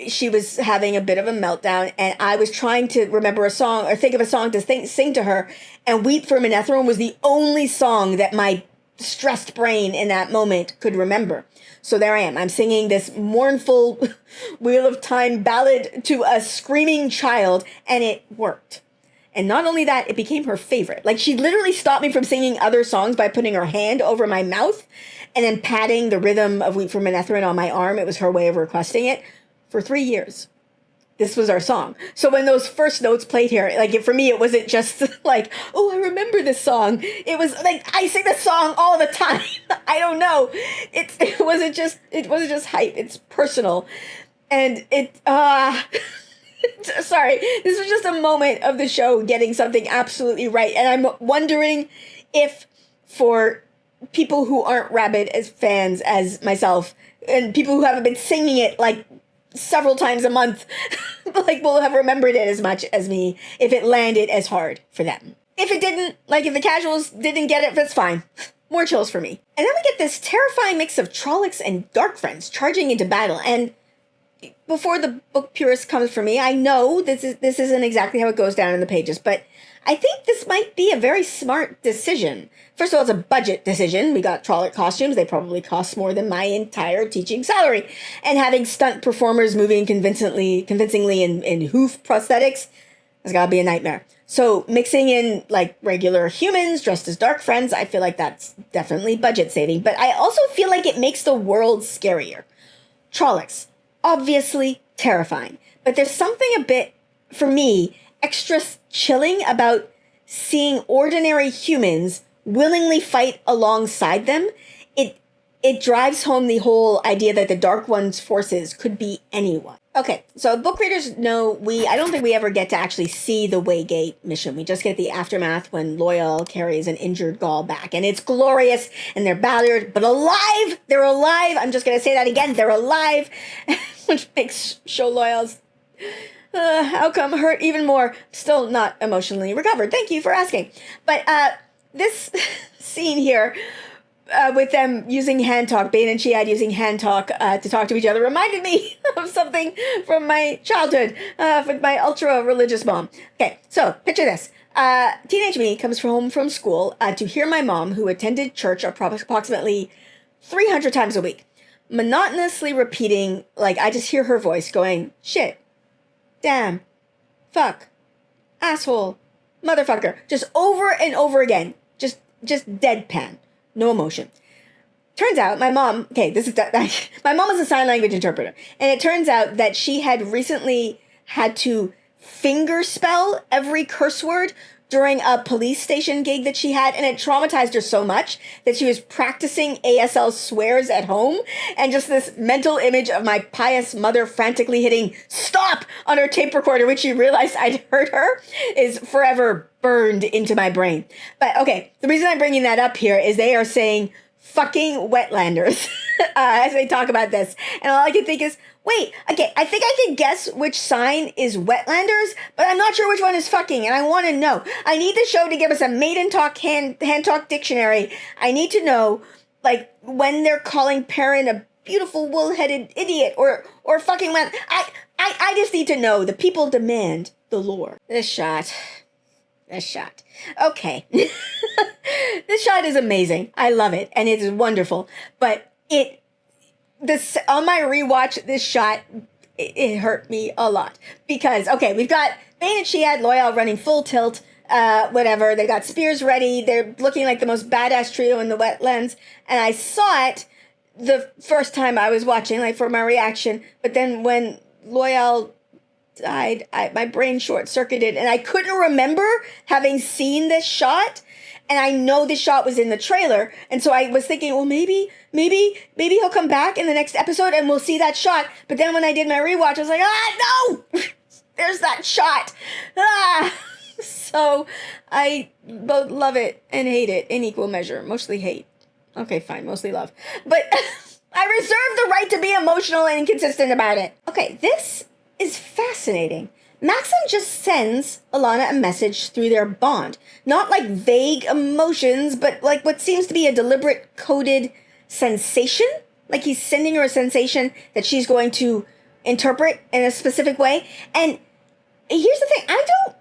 she was having a bit of a meltdown, and I was trying to remember a song or think of a song to sing to her, and Weep for Manetheren was the only song that my stressed brain in that moment could remember. So there I am. I'm singing this mournful Wheel of Time ballad to a screaming child, and it worked. And not only that, it became her favorite. Like, she literally stopped me from singing other songs by putting her hand over my mouth and then patting the rhythm of Weep for Manetheren on my arm. It was her way of requesting it. For 3 years, this was our song. So when those first notes played here, like, for me, it wasn't just like, oh, I remember this song. It was like, I sing this song all the time. I don't know. It wasn't just hype. It's personal. And sorry, this was just a moment of the show getting something absolutely right. And I'm wondering if for people who aren't rabid as fans as myself, and people who haven't been singing it like several times a month, like, will have remembered it as much as me if it landed as hard for them. If it didn't, like, if the casuals didn't get it, that's fine. More chills for me. And then we get this terrifying mix of Trollocs and Dark Friends charging into battle. And before the book purist comes for me, I know this isn't exactly how it goes down in the pages, but I think this might be a very smart decision. First of all, it's a budget decision. We got Trolloc costumes. They probably cost more than my entire teaching salary. And having stunt performers moving convincingly in hoof prosthetics has got to be a nightmare. So mixing in, like, regular humans dressed as Dark Friends, I feel like that's definitely budget saving. But I also feel like it makes the world scarier. Trollocs, obviously terrifying. But there's something a bit, for me, extra chilling about seeing ordinary humans willingly fight alongside them. It drives home the whole idea that the Dark One's forces could be anyone. Okay, so book readers know I don't think we ever get to actually see the Waygate mission. We just get the aftermath when Loial carries an injured Gaul back, and it's glorious, and they're battered, but alive! They're alive! I'm just going to say that again, they're alive! Which makes show Loial's outcome hurt even more. Still not emotionally recovered. Thank you for asking. But this scene here, with them using hand talk, Bain and Chiad using hand talk to talk to each other, reminded me of something from my childhood with my ultra-religious mom. Okay, so picture this. Teenage me comes home from school to hear my mom, who attended church approximately 300 times a week, monotonously repeating, like, I just hear her voice going, shit, damn, fuck, asshole, motherfucker, just over and over again, just deadpan. No emotion. Turns out my mom, my mom is a sign language interpreter, and it turns out that she had recently had to finger spell every curse word during a police station gig that she had, and it traumatized her so much that she was practicing ASL swears at home, and just this mental image of my pious mother frantically hitting stop on her tape recorder when she realized I'd heard her is forever burned into my brain. But okay, the reason I'm bringing that up here is they are saying fucking wetlanders as they talk about this, and all I can think is, wait, okay, I think I can guess which sign is wetlanders, but I'm not sure which one is fucking, and I want to know. I need the show to give us a maiden talk, hand talk dictionary. I need to know, like, when they're calling Perrin a beautiful wool-headed idiot, or fucking when. I just need to know. The people demand the lore. This shot. Okay. This shot is amazing. I love it, and it is wonderful, but on my rewatch, this shot it hurt me a lot. Because, okay, we've got Bain and Chiad, Loial running full tilt, whatever. They got spears ready. They're looking like the most badass trio in the wetlands. And I saw it the first time I was watching, like for my reaction. But then when Loial died, my brain short-circuited, and I couldn't remember having seen this shot. And I know this shot was in the trailer. And so I was thinking, well, maybe he'll come back in the next episode and we'll see that shot. But then when I did my rewatch, I was like, no! There's that shot. So I both love it and hate it in equal measure. Mostly hate. Okay, fine. Mostly love. But I reserve the right to be emotional and inconsistent about it. Okay, this is fascinating. Maksim just sends Alanna a message through their bond. Not like vague emotions, but like what seems to be a deliberate coded sensation. Like he's sending her a sensation that she's going to interpret in a specific way. And here's the thing. I don't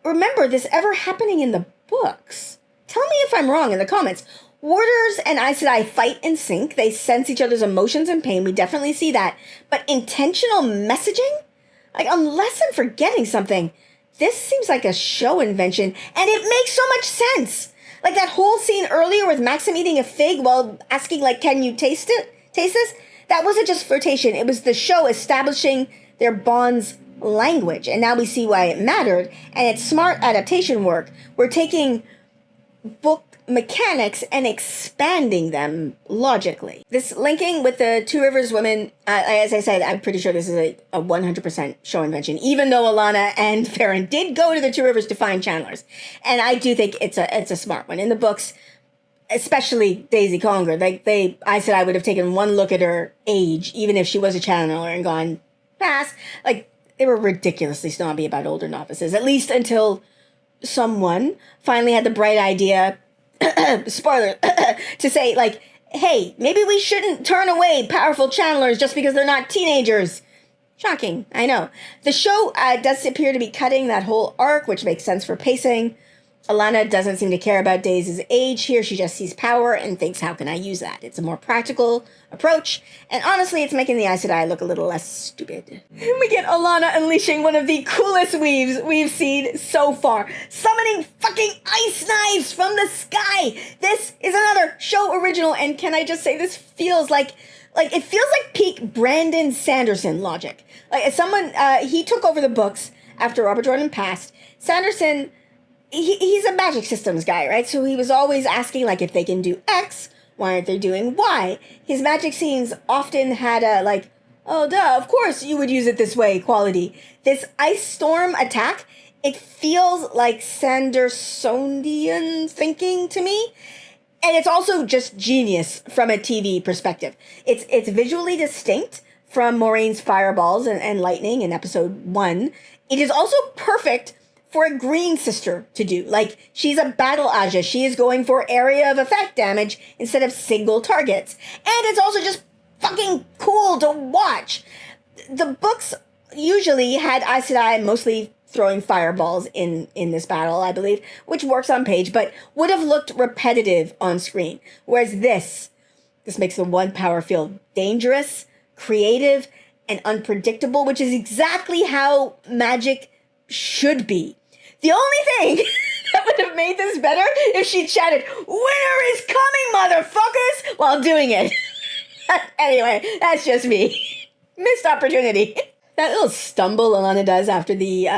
remember this ever happening in the books. Tell me if I'm wrong in the comments. Warders and Aes Sedai fight in sync. They sense each other's emotions and pain. We definitely see that. But intentional messaging? Like, unless I'm forgetting something, this seems like a show invention, and it makes so much sense. Like that whole scene earlier with Maksim eating a fig while asking, like, can you taste it? Taste this? That wasn't just flirtation. It was the show establishing their bond's language, and now we see why it mattered, and it's smart adaptation work. We're taking book mechanics and expanding them logically. This linking with the Two Rivers women, as I said, I'm pretty sure this is a 100% show invention, even though Alanna and Perrin did go to the Two Rivers to find channelers. And I do think it's a smart one. In the books, especially Daisy Conger, I said I would have taken one look at her age, even if she was a channeler, and gone, pass. Like, they were ridiculously snobby about older novices, at least until someone finally had the bright idea, spoiler, to say, like, hey, maybe we shouldn't turn away powerful channelers just because they're not teenagers. Shocking, I know. The show does appear to be cutting that whole arc, which makes sense for pacing. Alanna doesn't seem to care about Daisy's age here. She just sees power and thinks, how can I use that? It's a more practical approach. And honestly, it's making the Aes Sedai look a little less stupid. We get Alanna unleashing one of the coolest weaves we've seen so far. Summoning fucking ice knives from the sky. This is another show original. And can I just say, this feels like it feels like peak Brandon Sanderson logic. Like as someone, he took over the books after Robert Jordan passed. Sanderson, he's a magic systems guy, right? So he was always asking, like, if they can do X, why aren't they doing Y? His magic scenes often had a, like, oh, duh, of course you would use it this way quality. This ice storm attack, it feels like Sandersonian thinking to me. And it's also just genius from a TV perspective. It's visually distinct from Moiraine's fireballs and lightning in episode 1. It is also perfect for a green sister to do. Like, she's a battle Aja. She is going for area of effect damage instead of single targets. And it's also just fucking cool to watch. The books usually had Aes Sedai mostly throwing fireballs in this battle, I believe, which works on page, but would have looked repetitive on screen. Whereas this makes the one power feel dangerous, creative, and unpredictable, which is exactly how magic should be. The only thing that would have made this better if she chatted, "Winter is coming, motherfuckers," while doing it. Anyway, that's just me. Missed opportunity. That little stumble Alanna does after the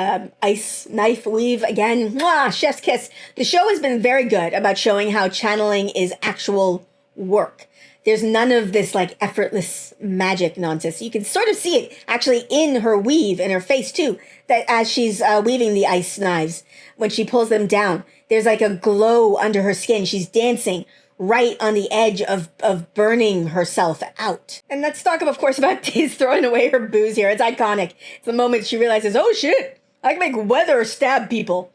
ice knife weave, again, mwah, chef's kiss. The show has been very good about showing how channeling is actual work. There's none of this, like, effortless magic nonsense. You can sort of see it actually in her weave, in her face, too. That as she's weaving the ice knives, when she pulls them down, there's like a glow under her skin. She's dancing right on the edge of burning herself out. And let's talk, of course, about Daisre throwing away her booze here. It's iconic. It's the moment she realizes, oh, shit, I can make weather stab people.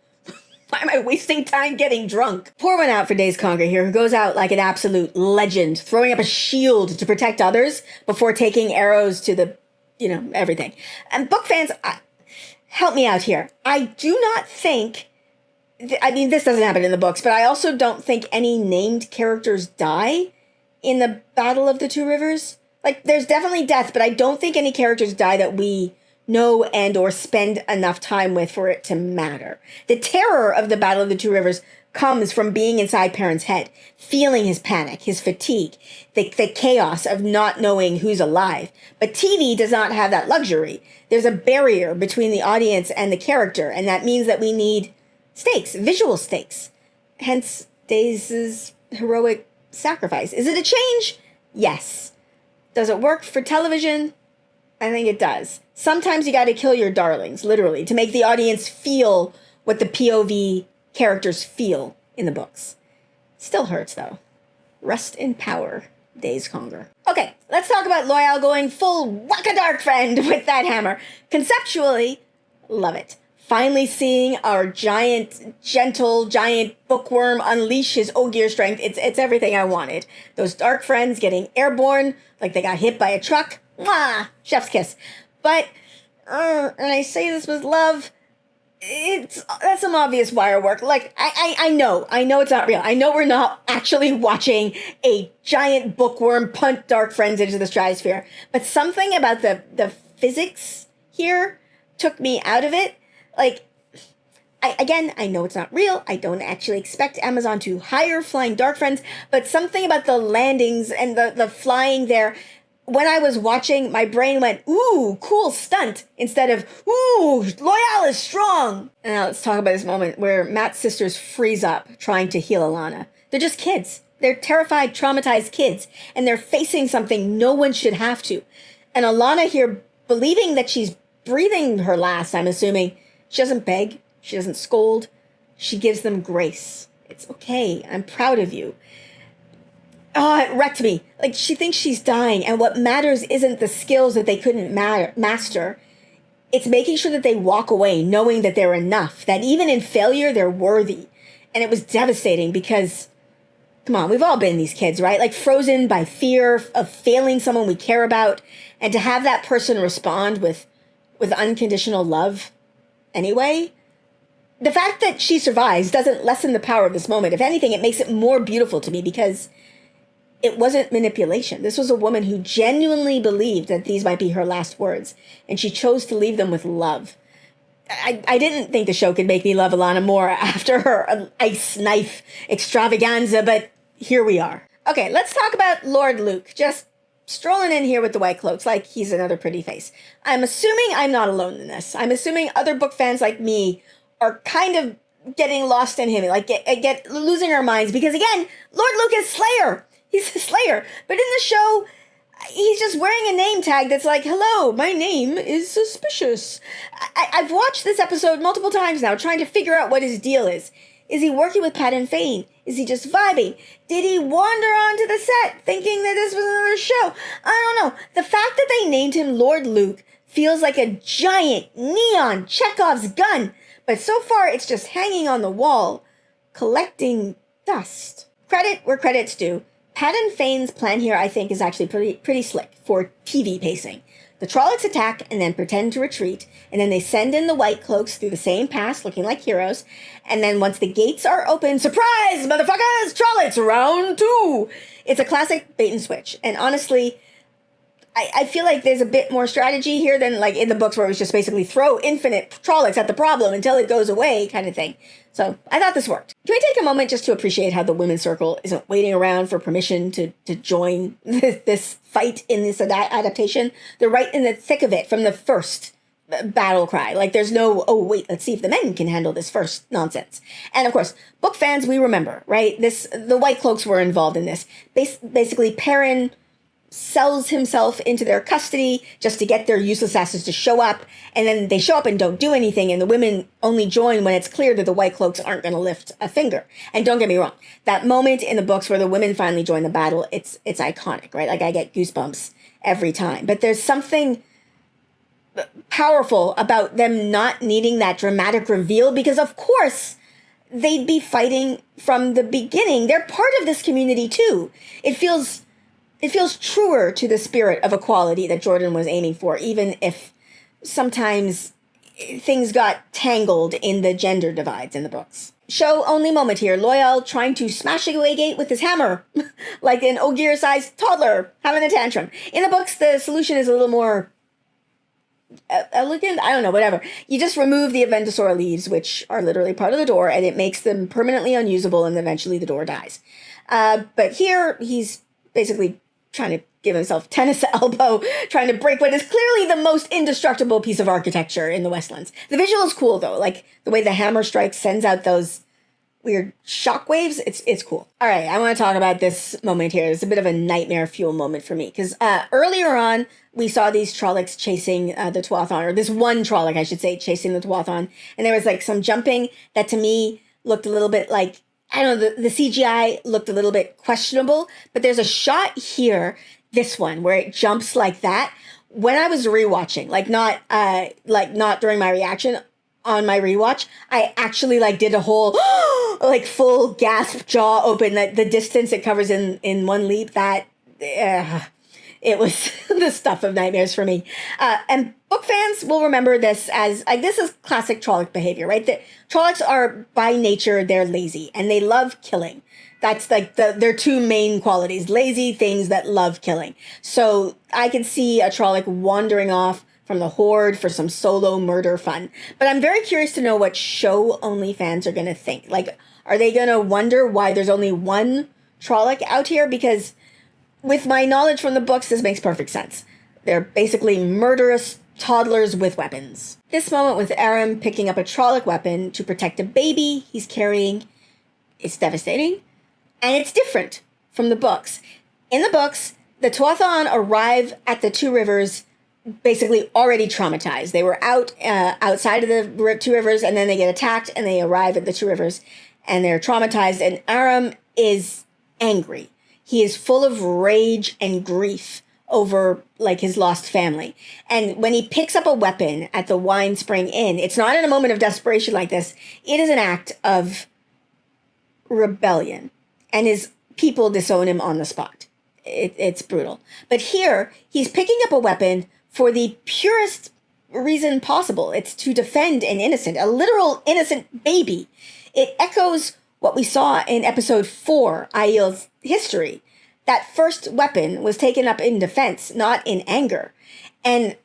Why am I wasting time getting drunk? Pour one out for Daisre Conger here, who goes out like an absolute legend, throwing up a shield to protect others before taking arrows to the, everything. And book fans, help me out here. I do not think, this doesn't happen in the books, but I also don't think any named characters die in the Battle of the Two Rivers. Like, there's definitely death, but I don't think any characters die that we know and or spend enough time with for it to matter. The terror of the Battle of the Two Rivers comes from being inside Perrin's head, feeling his panic, his fatigue, the chaos of not knowing who's alive. But TV does not have that luxury. There's a barrier between the audience and the character, and that means that we need stakes, visual stakes. Hence, Daisre's heroic sacrifice. Is it a change? Yes. Does it work for television? I think it does. Sometimes you got to kill your darlings, literally, to make the audience feel what the POV characters feel in the books. Still hurts, though. Rest in power, Days Conger. Okay, let's talk about Loial going full whack-a-dark friend with that hammer. Conceptually, love it. Finally seeing our gentle giant bookworm unleash his ogier strength. It's everything I wanted. Those dark friends getting airborne like they got hit by a truck. Mwah! Chef's kiss. But, and I say this with love, that's some obvious wire work. Like, I know it's not real. I know we're not actually watching a giant bookworm punt dark friends into the stratosphere. But something about the physics here took me out of it. Like, I know it's not real. I don't actually expect Amazon to hire flying dark friends, but something about the landings and the flying there, when I was watching, my brain went, ooh, cool stunt, instead of, ooh, Loial is strong. And now let's talk about this moment where Matt's sisters freeze up trying to heal Alanna. They're just kids. They're terrified, traumatized kids, and they're facing something no one should have to. And Alanna here, believing that she's breathing her last, I'm assuming, she doesn't beg, she doesn't scold, she gives them grace. It's okay, I'm proud of you. Oh, it wrecked me. Like, she thinks she's dying, and what matters isn't the skills that they couldn't master. It's making sure that they walk away knowing that they're enough, that even in failure, they're worthy. And it was devastating because, come on, we've all been these kids, right? Like, frozen by fear of failing someone we care about, and to have that person respond with unconditional love anyway. The fact that she survives doesn't lessen the power of this moment. If anything, it makes it more beautiful to me because it wasn't manipulation. This was a woman who genuinely believed that these might be her last words, and she chose to leave them with love. I didn't think the show could make me love Alanna more after her ice knife extravaganza, but here we are. Okay, let's talk about Lord Luke, just strolling in here with the Whitecloaks like he's another pretty face. I'm assuming I'm not alone in this. I'm assuming other book fans like me are kind of getting lost in him, like get losing our minds, because again, Lord Luke is Slayer. He's a Slayer. But in the show, he's just wearing a name tag that's like, hello, my name is Suspicious. I've watched this episode multiple times now, trying to figure out what his deal is. Is he working with Pat and Faine? Is he just vibing? Did he wander onto the set thinking that this was another show? I don't know. The fact that they named him Lord Luke feels like a giant neon Chekhov's gun. But so far, it's just hanging on the wall, collecting dust. Credit where credit's due. Pat and Faine's plan here, I think, is actually pretty slick for TV pacing. The Trollocs attack and then pretend to retreat, and then they send in the Whitecloaks through the same pass, looking like heroes, and then once the gates are open, surprise, motherfuckers, Trollocs, round 2! It's a classic bait and switch, and honestly, I feel like there's a bit more strategy here than like in the books where it was just basically throw infinite Trollocs at the problem until it goes away kind of thing. So I thought this worked. Can we take a moment just to appreciate how the women's circle isn't waiting around for permission to join this fight in this adaptation? They're right in the thick of it from the first battle cry. Like there's no, oh wait, let's see if the men can handle this first nonsense. And of course, book fans, we remember, right? The Whitecloaks were involved in this. Basically, Perrin sells himself into their custody just to get their useless asses to show up, and then they show up and don't do anything, and the women only join when it's clear that the Whitecloaks aren't going to lift a finger. And don't get me wrong, that moment in the books where the women finally join the battle, it's iconic, right? Like I get goosebumps every time. But there's something powerful about them not needing that dramatic reveal, because of course they'd be fighting from the beginning. They're part of this community too. It feels truer to the spirit of equality that Jordan was aiming for, even if sometimes things got tangled in the gender divides in the books. show only moment here. Loial trying to smash away gate with his hammer, like an Ogier-sized toddler having a tantrum. In the books, the solution is a little more elegant. I don't know, whatever. You just remove the Aventusaur leaves, which are literally part of the door, and it makes them permanently unusable, and eventually the door dies. But here, he's basically trying to give himself tennis elbow, trying to break what is clearly the most indestructible piece of architecture in the Westlands. The visual is cool, though. Like, the way the hammer strike sends out those weird shockwaves, it's cool. All right, I want to talk about this moment here. It's a bit of a nightmare fuel moment for me, because earlier on, we saw these Trollocs chasing the Tuatha'an, or this one Trolloc, I should say, chasing the Tuatha'an, and there was, like, some jumping that, to me, looked a little bit like, I don't know, the CGI looked a little bit questionable, but there's a shot here, this one, where it jumps like that. When I was rewatching, not during my reaction, on my rewatch, I actually did a whole full gasp, jaw open, that the distance it covers in one leap. That it was the stuff of nightmares for me. And book fans will remember this as this is classic Trolloc behavior, right? The Trollocs are by nature, they're lazy and they love killing. That's like their two main qualities: lazy things that love killing. So I can see a Trolloc wandering off from the horde for some solo murder fun. But I'm very curious to know what show-only fans are going to think. Like, are they going to wonder why there's only one Trolloc out here? Because with my knowledge from the books, this makes perfect sense. They're basically murderous toddlers with weapons. This moment with Aram picking up a Trolloc weapon to protect a baby he's carrying, it's devastating. And it's different from the books. In the books, the Tuatha'an arrive at the Two Rivers basically already traumatized. They were outside of the Two Rivers, and then they get attacked, and they arrive at the Two Rivers, and they're traumatized, and Aram is angry. He is full of rage and grief over, his lost family. And when he picks up a weapon at the Wine Spring Inn, it's not in a moment of desperation like this. It is an act of rebellion, and his people disown him on the spot. It's brutal. But here, he's picking up a weapon for the purest reason possible. It's to defend an innocent, a literal innocent baby. It echoes what we saw in episode 4, Aiel's history. That first weapon was taken up in defense, not in anger. And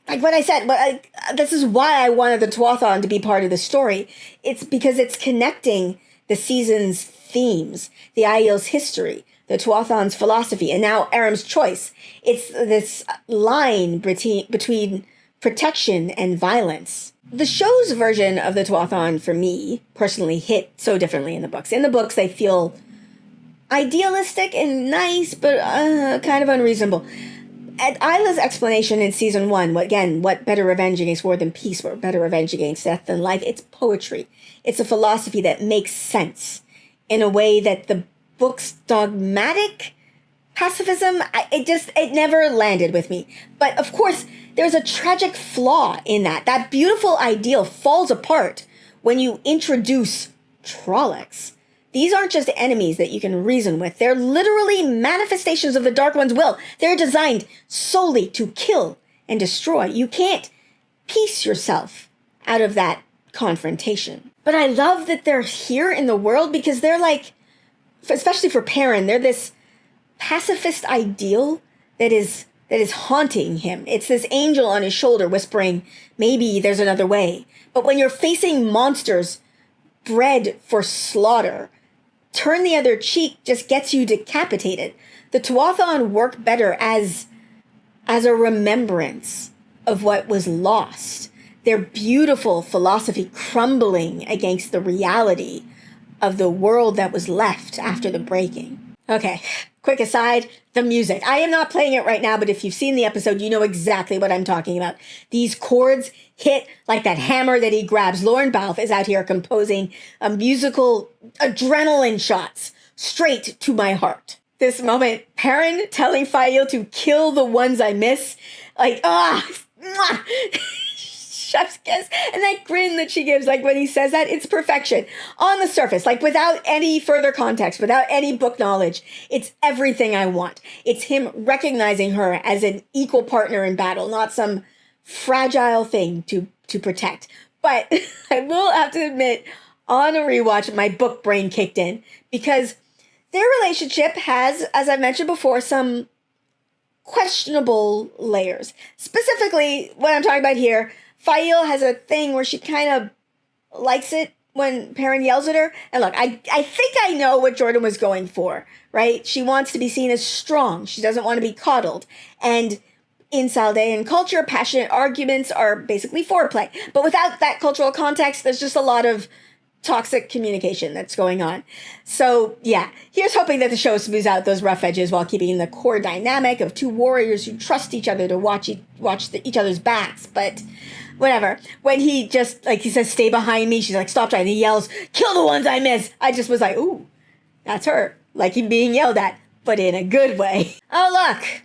like what I said, this is why I wanted the Tuatha'an to be part of the story. It's because it's connecting the season's themes, the Aiel's history, the Tuatha'an's philosophy, and now Aram's choice. It's this line between protection and violence. The show's version of the Tuatha'an, for me, personally, hit so differently in the books. In the books, they feel idealistic and nice, but kind of unreasonable. At Isla's explanation in season 1, what better revenge against war than peace, what better revenge against death than life? It's poetry. It's a philosophy that makes sense in a way that the book's dogmatic pacifism, it never landed with me. But of course, there's a tragic flaw in that. That beautiful ideal falls apart when you introduce Trollocs. These aren't just enemies that you can reason with. They're literally manifestations of the Dark One's will. They're designed solely to kill and destroy. You can't piece yourself out of that confrontation. But I love that they're here in the world because they're especially for Perrin, they're this pacifist ideal that is haunting him. It's this angel on his shoulder whispering, maybe there's another way. But when you're facing monsters bred for slaughter, turn the other cheek just gets you decapitated. The Tuatha'an work better as a remembrance of what was lost. Their beautiful philosophy crumbling against the reality of the world that was left after the breaking. Okay, quick aside, the music. I am not playing it right now, but if you've seen the episode, you know exactly what I'm talking about. These chords hit like that hammer that he grabs. Lauren Balfe is out here composing a musical adrenaline shots straight to my heart. This moment, Perrin telling Faile to kill the ones I miss, chef's kiss, and that grin that she gives, when he says that, it's perfection. On the surface, without any further context, without any book knowledge, it's everything I want. It's him recognizing her as an equal partner in battle, not some fragile thing to protect. But I will have to admit, on a rewatch, my book brain kicked in because their relationship has, as I mentioned before, some questionable layers. Specifically, what I'm talking about here, Faile has a thing where she kind of likes it when Perrin yells at her. And look, I think I know what Jordan was going for, right? She wants to be seen as strong. She doesn't want to be coddled. And in Saldean culture, passionate arguments are basically foreplay. But without that cultural context, there's just a lot of toxic communication that's going on. So yeah, here's hoping that the show smooths out those rough edges while keeping the core dynamic of two warriors who trust each other to watch each other's backs. But whatever. When he just, like, he says, stay behind me, she's like, stop trying. He yells, kill the ones I miss. I just was like, ooh, that's her. Like him being yelled at, but in a good way. Oh, look.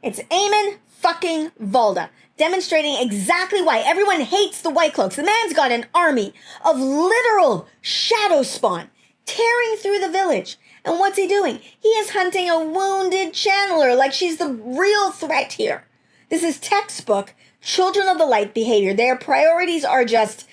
It's Eamon fucking Valda, demonstrating exactly why everyone hates the Whitecloaks. The man's got an army of literal shadow spawn tearing through the village. And what's he doing? He is hunting a wounded channeler like she's the real threat here. This is textbook Children of the Light behavior. Their priorities are just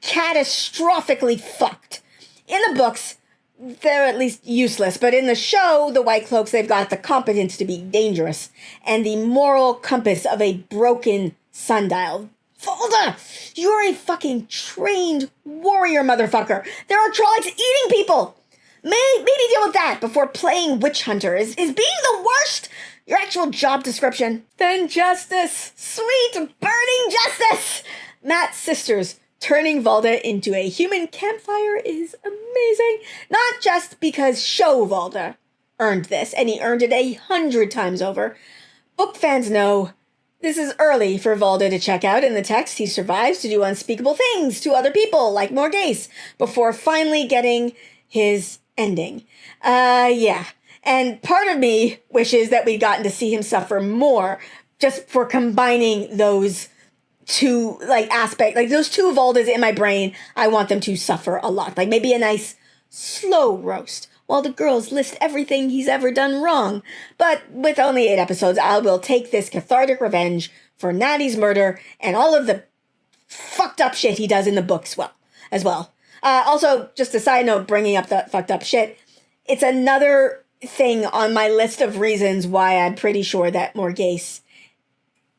catastrophically fucked. In the books, they're at least useless, but in the show, the Whitecloaks, they've got the competence to be dangerous and the moral compass of a broken sundial. Valda, you're a fucking trained warrior, motherfucker. There are Trollocs eating people. Maybe deal with that before playing witch hunter. Is being the worst your actual job description? Then justice, sweet burning justice. Matt's sisters turning Valda into a human campfire is amazing. Not just because show Valda earned this, and he earned it 100 times over. Book fans know this is early for Valda to check out. In the text, he survives to do unspeakable things to other people, like Morghese, before finally getting his ending. Yeah. And part of me wishes that we'd gotten to see him suffer more just for combining those two, like, aspect, like those two Valdas in my brain. I want them to suffer a lot. Like maybe a nice slow roast while the girls list everything he's ever done wrong. But with only 8 episodes, I will take this cathartic revenge for Natty's murder and all of the fucked up shit he does in the books as well. Also, just a side note, bringing up the fucked up shit, it's another thing on my list of reasons why I'm pretty sure that Morghese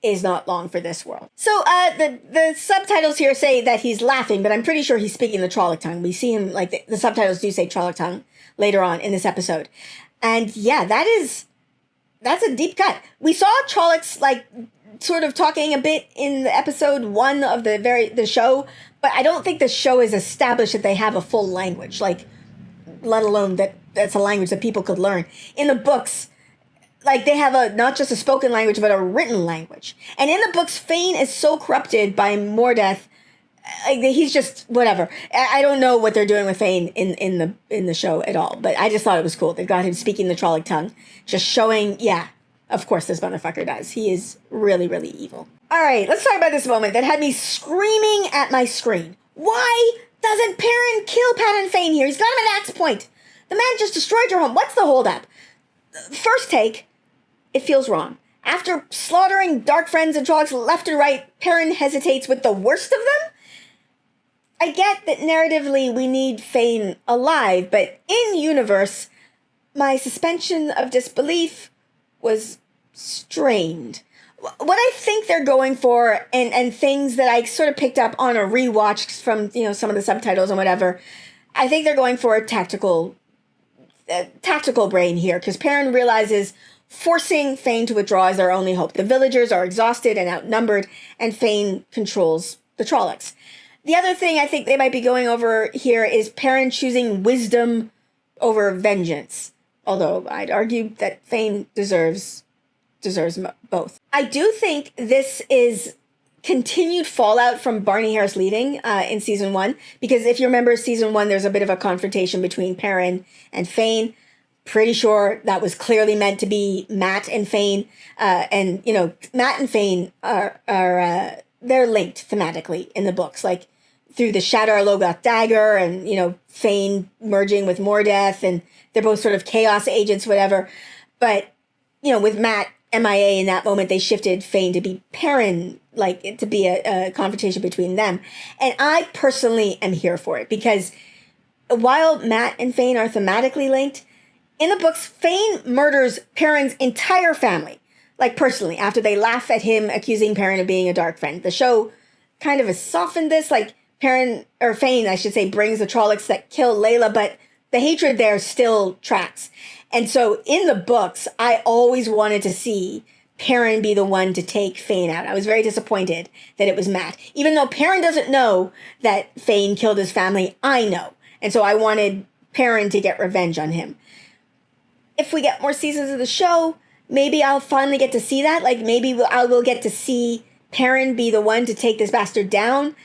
is not long for this world. So the subtitles here say that he's laughing, but I'm pretty sure he's speaking the Trolloc tongue. We see him, like, the subtitles do say Trolloc tongue later on in this episode. And yeah, that's a deep cut. We saw Trollocs, like, sort of talking a bit in the episode 1 of the show, but I don't think the show is established that they have a full language, like, let alone that's a language that people could learn. In the books, like, they have not just a spoken language, but a written language. And in the books, Fain is so corrupted by Mordeth, like, he's just whatever. I don't know what they're doing with Fain in the show at all, but I just thought it was cool. They've got him speaking the Trolloc tongue, just showing, yeah, of course this motherfucker does. He is really, really evil. All right, let's talk about this moment that had me screaming at my screen. Why doesn't Perrin kill Pat and Fain here? He's got him at axe point. The man just destroyed your home. What's the holdup? First take, it feels wrong. After slaughtering dark friends and Trollocs left and right, Perrin hesitates with the worst of them? I get that narratively we need Fain alive, but in universe, my suspension of disbelief was strained. What I think they're going for, and things that I sort of picked up on a rewatch from, some of the subtitles and whatever, I think they're going for a tactical brain here, because Perrin realizes forcing Fain to withdraw is their only hope. The villagers are exhausted and outnumbered, and Fain controls the Trollocs. The other thing I think they might be going over here is Perrin choosing wisdom over vengeance, although I'd argue that Fain deserves both. I do think this is continued fallout from Barney Harris leaving in season 1, because if you remember season 1, there's a bit of a confrontation between Perrin and Fain. Pretty sure that was clearly meant to be Matt and Fain, and Matt and Fain are they're linked thematically in the books, like through the Shadar Logoth dagger, and Fain merging with Mordeth, and they're both sort of chaos agents, whatever. But with Matt MIA in that moment, they shifted Fain to be Perrin like it to be a confrontation between them. And I personally am here for it because while Mat and Fain are thematically linked, in the books, Fain murders Perrin's entire family, like personally, after they laugh at him accusing Perrin of being a dark friend. The show kind of has softened this, like Fain, I should say, brings the Trollocs that kill Layla, but the hatred there still tracks. And so in the books, I always wanted to see Perrin be the one to take Fain out. I was very disappointed that it was Mat. Even though Perrin doesn't know that Fain killed his family, I know. And so I wanted Perrin to get revenge on him. If we get more seasons of the show, maybe I'll finally get to see that. Like, maybe I will get to see Perrin be the one to take this bastard down.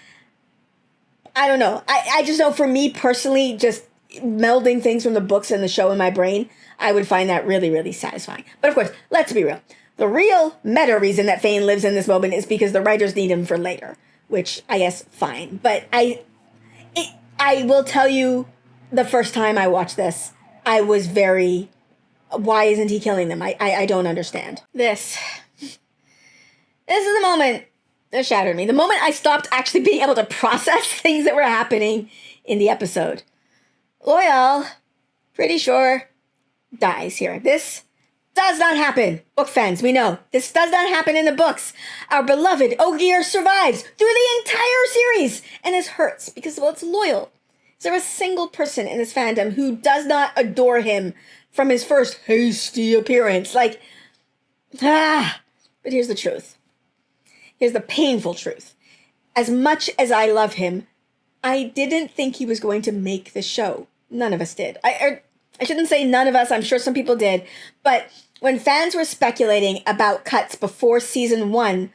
I don't know. I just know for me personally, just melding things from the books and the show in my brain, I would find that really, really satisfying. But of course, let's be real. The real meta reason that Fain lives in this moment is because the writers need him for later, which I guess fine. But I will tell you, the first time I watched this, I was very, why isn't he killing them? I don't understand. This is the moment that shattered me. The moment I stopped actually being able to process things that were happening in the episode. Loial, pretty sure, dies here. This does not happen. Book fans, we know. This does not happen in the books. Our beloved Ogier survives through the entire series. And this hurts because, well, it's Loial. Is there a single person in this fandom who does not adore him from his first hasty appearance? Like, but here's the truth. Here's the painful truth. As much as I love him, I didn't think he was going to make the show. None of us did. I shouldn't say none of us. I'm sure some people did. But when fans were speculating about cuts before season 1,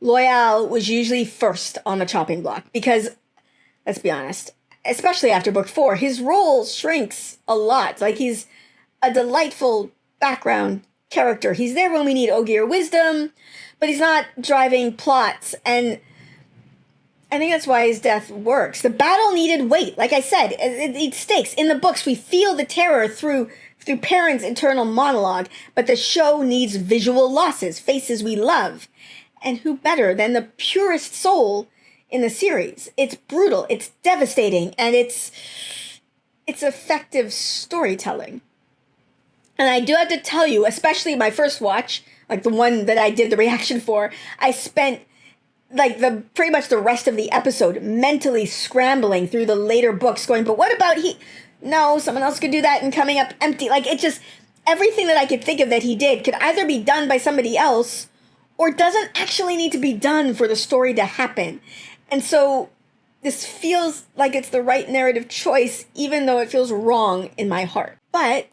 Loial was usually first on the chopping block. Because, let's be honest, especially after book 4, his role shrinks a lot. Like, he's a delightful background character. He's there when we need Ogier wisdom, but he's not driving plots. And I think that's why his death works. The battle needed weight. Like I said, it needs stakes. In the books, we feel the terror through Perrin's internal monologue, but the show needs visual losses, faces we love. And who better than the purest soul in the series? It's brutal, it's devastating, and it's effective storytelling. And I do have to tell you, especially my first watch, like the one that I did the reaction for, I spent like pretty much the rest of the episode mentally scrambling through the later books going, but what about no, someone else could do that and coming up empty. Like, it just, everything that I could think of that he did could either be done by somebody else or doesn't actually need to be done for the story to happen. And so this feels like it's the right narrative choice, even though it feels wrong in my heart. But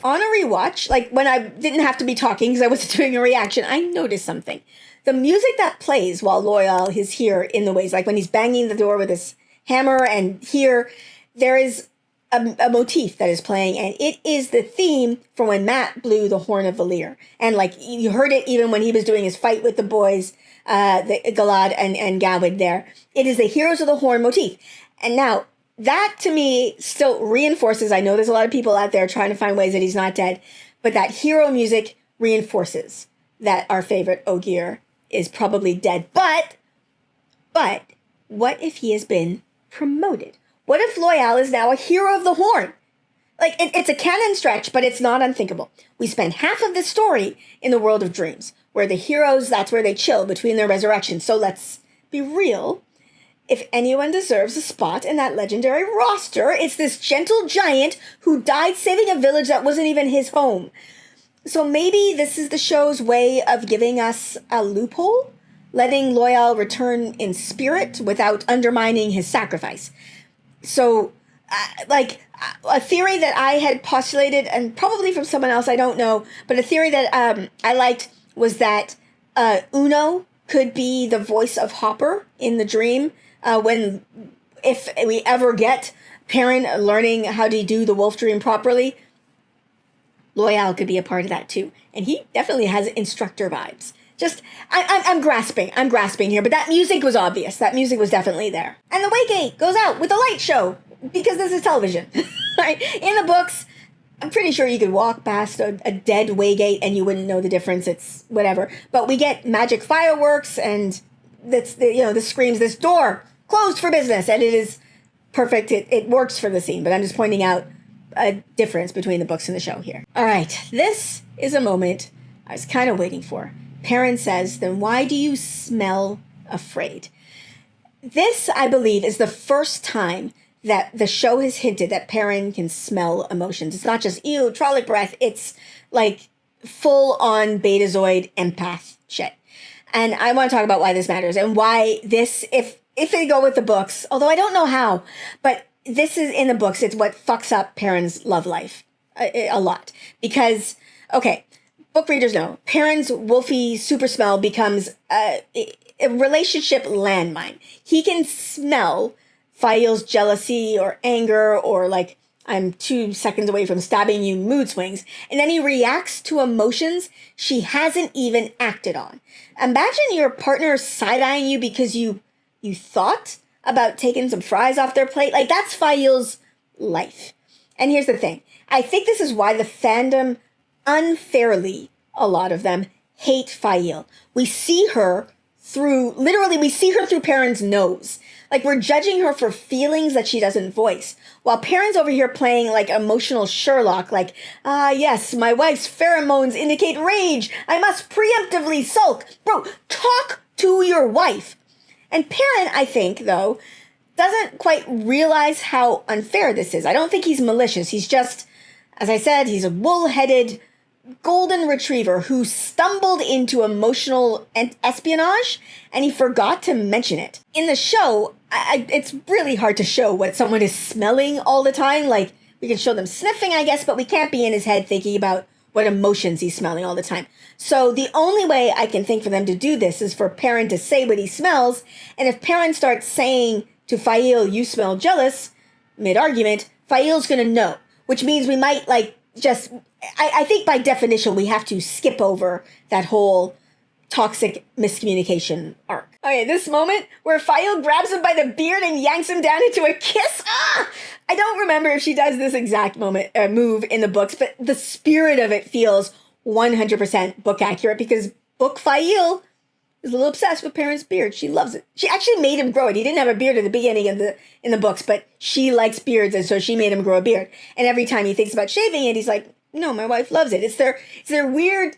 on a rewatch, like when I didn't have to be talking because I wasn't doing a reaction, I noticed something. The music that plays while Loial is here in the ways, like when he's banging the door with his hammer, and here there is a motif that is playing, and it is the theme for when Mat blew the horn of Valir. And like you heard it even when he was doing his fight with the boys, the Galad and Gawid there. It is the Heroes of the Horn motif. And now that to me still reinforces, I know there's a lot of people out there trying to find ways that he's not dead, but that hero music reinforces that our favorite Ogier is probably dead. But what if he has been promoted? What if Loial is now a hero of the Horn? Like, it's a canon stretch, but it's not unthinkable. We spend half of this story in the world of dreams, where the heroes, that's where they chill between their resurrections. So let's be real. If anyone deserves a spot in that legendary roster, it's this gentle giant who died saving a village that wasn't even his home. So maybe this is the show's way of giving us a loophole, letting Loial return in spirit without undermining his sacrifice. So, a theory that I had postulated, and probably from someone else, I don't know, but a theory that I liked was that Uno could be the voice of Hopper in the dream if we ever get Perrin learning how to do the wolf dream properly. Loial could be a part of that too. And he definitely has instructor vibes. Just, I'm grasping here, but that music was obvious. That music was definitely there. And the Waygate goes out with a light show, because this is television. Right? In the books, I'm pretty sure you could walk past a dead Waygate and you wouldn't know the difference. It's whatever. But we get magic fireworks and this screams, this door closed for business, and it is perfect. It works for the scene, but I'm just pointing out a difference between the books and the show here. All right, this is a moment I was kind of waiting for. Perrin says, "Then why do you smell afraid?" This, I believe, is the first time that the show has hinted that Perrin can smell emotions. It's not just, ew, Trolloc breath. It's like full-on Betazoid empath shit. And I want to talk about why this matters and why this, if they go with the books, although I don't know how, but this is in the books. It's what fucks up Perrin's love life a lot. Because, okay, book readers know, Perrin's wolfy super smell becomes a relationship landmine. He can smell Faile's jealousy or anger or like, I'm 2 seconds away from stabbing you mood swings. And then he reacts to emotions she hasn't even acted on. Imagine your partner side-eyeing you because you thought about taking some fries off their plate. Like, that's Faile's life. And here's the thing. I think this is why the fandom, unfairly, a lot of them, hate Faile. We see her through Perrin's nose. Like, we're judging her for feelings that she doesn't voice. While Perrin's over here playing, like, emotional Sherlock, like, yes, my wife's pheromones indicate rage. I must preemptively sulk. Bro, talk to your wife. And Perrin, I think, though, doesn't quite realize how unfair this is. I don't think he's malicious. He's just, as I said, he's a wool-headed golden retriever who stumbled into emotional espionage, and he forgot to mention it. In the show, it's really hard to show what someone is smelling all the time. Like, we can show them sniffing, I guess, but we can't be in his head thinking about what emotions he's smelling all the time. So the only way I can think for them to do this is for Perrin to say what he smells, and if Perrin starts saying to Faile, "You smell jealous," mid-argument, Faile's gonna know, which means we might, like, just... I think by definition we have to skip over that whole toxic miscommunication arc. Okay, this moment where Faile grabs him by the beard and yanks him down into a kiss. I don't remember if she does this exact move in the books, but the spirit of it feels 100% book accurate because book Faile is a little obsessed with Perrin's beard. She loves it. She actually made him grow it. He didn't have a beard at the beginning of in the books, but she likes beards, and so she made him grow a beard. And every time he thinks about shaving it, he's like, "No, my wife loves it." It's their weird,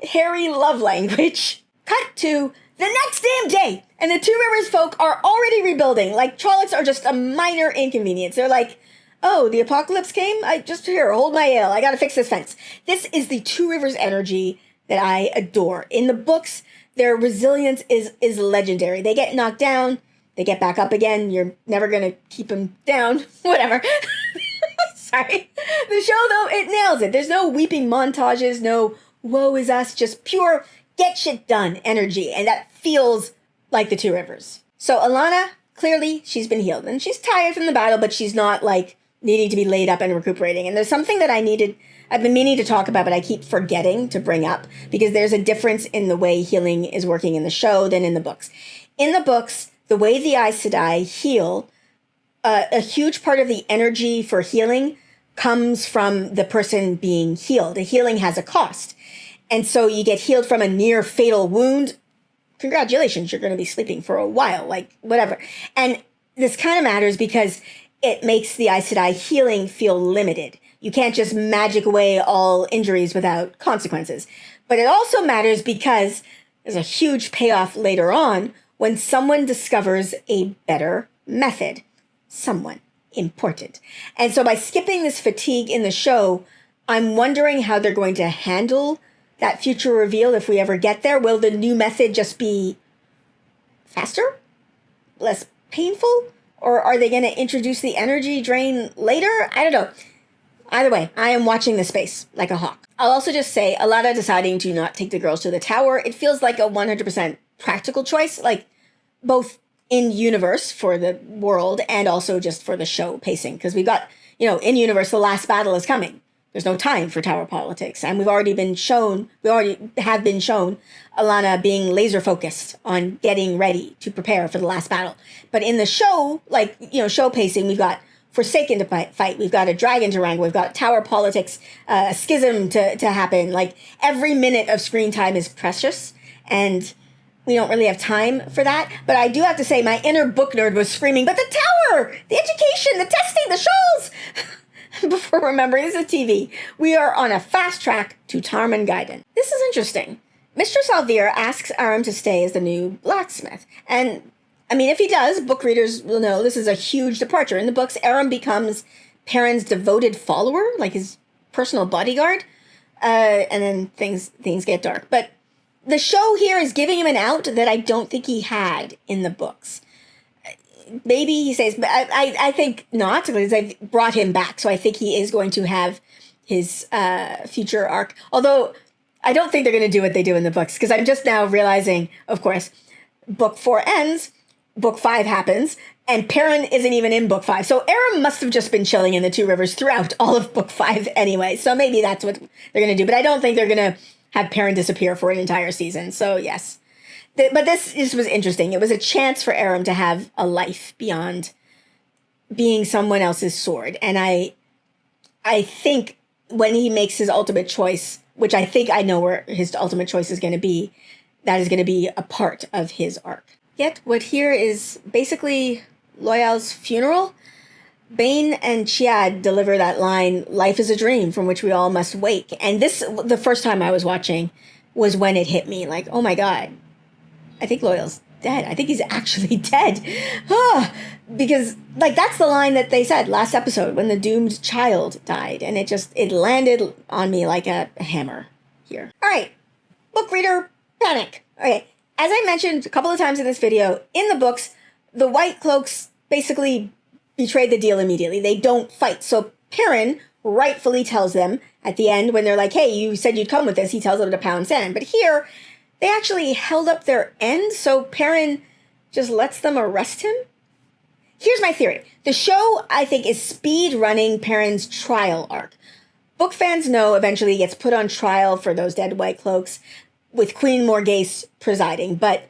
hairy love language. Cut to the next damn day, and the Two Rivers folk are already rebuilding. Like, Trollocs are just a minor inconvenience. They're like, "Oh, the apocalypse came? Hold my ale. I gotta fix this fence." This is the Two Rivers energy that I adore. In the books, their resilience is legendary. They get knocked down, they get back up again. You're never gonna keep them down. Whatever. Sorry. The show, though, it nails it. There's no weeping montages, no woe is us, just pure get shit done energy. And that feels like the Two Rivers. So Alanna, clearly, she's been healed. And she's tired from the battle, but she's not, like, needing to be laid up and recuperating. And there's something that I've been meaning to talk about, but I keep forgetting to bring up, because there's a difference in the way healing is working in the show than in the books. In the books, the way the Aes Sedai heal, a huge part of the energy for healing comes from the person being healed. The healing has a cost. And so you get healed from a near fatal wound. Congratulations, you're going to be sleeping for a while, like, whatever. And this kind of matters because it makes the Aes Sedai healing feel limited. You can't just magic away all injuries without consequences. But it also matters because there's a huge payoff later on when someone discovers a better method. Someone important. And so by skipping this fatigue in the show, I'm wondering how they're going to handle that future reveal if we ever get there. Will the new method just be faster? Less painful? Or are they going to introduce the energy drain later? I don't know. Either way, I am watching the space like a hawk. I'll also just say, Alanna deciding to not take the girls to the tower, it feels like a 100% practical choice, like both in universe for the world and also just for the show pacing. Because we've got, in universe, the last battle is coming. There's no time for tower politics. And we already have been shown Alanna being laser focused on getting ready to prepare for the last battle. But in the show, show pacing, we've got Forsaken to fight. We've got a dragon to wrangle. We've got tower politics, a schism to happen. Like, every minute of screen time is precious. And we don't really have time for that. But I do have to say, my inner book nerd was screaming, but the tower, the education, the testing, the shoals. Before remembering, this is TV. We are on a fast track to Tarman Gaiden. This is interesting. Mistress Alvira asks Aram to stay as the new blacksmith. And, I mean, if he does, book readers will know this is a huge departure. In the books, Aram becomes Perrin's devoted follower, like his personal bodyguard. And then things get dark. But the show here is giving him an out that I don't think he had in the books. Maybe he says, but I think not, because they've brought him back. So I think he is going to have his future arc. Although I don't think they're going to do what they do in the books, because I'm just now realizing, of course, book 4 ends, book 5 happens, and Perrin isn't even in book 5. So Aram must have just been chilling in the Two Rivers throughout all of book 5 anyway. So maybe that's what they're going to do. But I don't think they're going to have Perrin disappear for an entire season. So yes. But this just was interesting. It was a chance for Aram to have a life beyond being someone else's sword. And I think when he makes his ultimate choice, which I think I know where his ultimate choice is going to be, that is going to be a part of his arc. Yet what here is basically Loial's funeral. Bain and Chiad deliver that line, "Life is a dream from which we all must wake." And this, the first time I was watching, was when it hit me. Like, oh my God, I think Loial's dead. I think he's actually dead. Because, like, that's the line that they said last episode when the doomed child died. And it landed on me like a hammer here. All right, book reader panic. Okay, as I mentioned a couple of times in this video, in the books, the Whitecloaks basically betrayed the deal immediately. They don't fight. So Perrin rightfully tells them at the end when they're like, hey, you said you'd come with us. He tells them to pound sand. But here, they actually held up their end. So Perrin just lets them arrest him. Here's my theory. The show, I think, is speed running Perrin's trial arc. Book fans know eventually he gets put on trial for those dead Whitecloaks with Queen Morghese presiding. But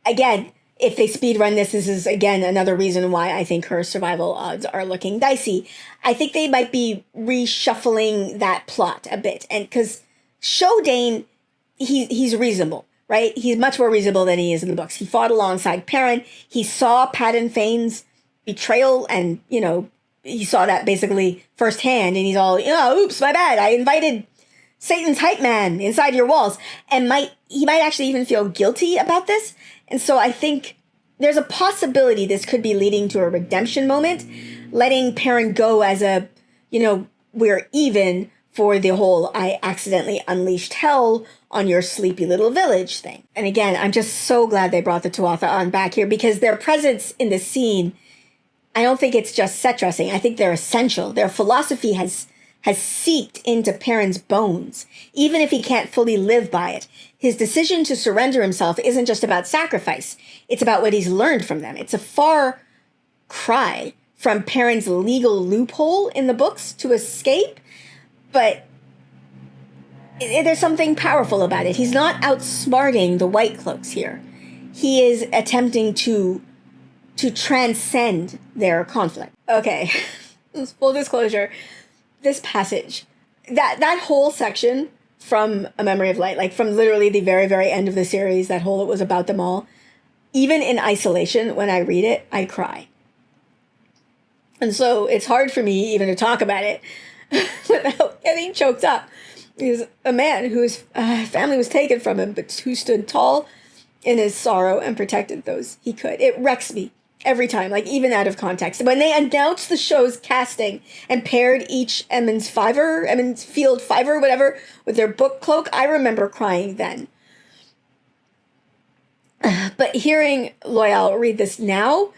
again, if they speed run this is again another reason why I think her survival odds are looking dicey. I think they might be reshuffling that plot a bit. And because Dane, he's reasonable, right? He's much more reasonable than he is in the books. He fought alongside Perrin. He saw Padden Fane's betrayal, and, you know, he saw that basically firsthand, and he's all, oops, my bad. I invited Satan's hype man inside your walls. And he might actually even feel guilty about this. And so I think there's a possibility this could be leading to a redemption moment, letting Perrin go as a, we're even for the whole I accidentally unleashed hell on your sleepy little village thing. And again, I'm just so glad they brought the Tuatha'an back here, because their presence in the scene, I don't think it's just set dressing. I think they're essential. Their philosophy has seeped into Perrin's bones, even if he can't fully live by it. His decision to surrender himself isn't just about sacrifice. It's about what he's learned from them. It's a far cry from Perrin's legal loophole in the books to escape, but there's something powerful about it. He's not outsmarting the Whitecloaks here. He is attempting to transcend their conflict. Okay, full disclosure, this passage, that whole section from A Memory of Light, like from literally the very, very end of the series, that whole, it was about them all, even in isolation, when I read it, I cry. And so it's hard for me even to talk about it without getting choked up. He's a man whose family was taken from him, but who stood tall in his sorrow and protected those he could. It wrecks me every time, like even out of context. When they announced the show's casting and paired each Emond's Field Fiver, whatever, with their book cloak, I remember crying then. But hearing Loial read this now,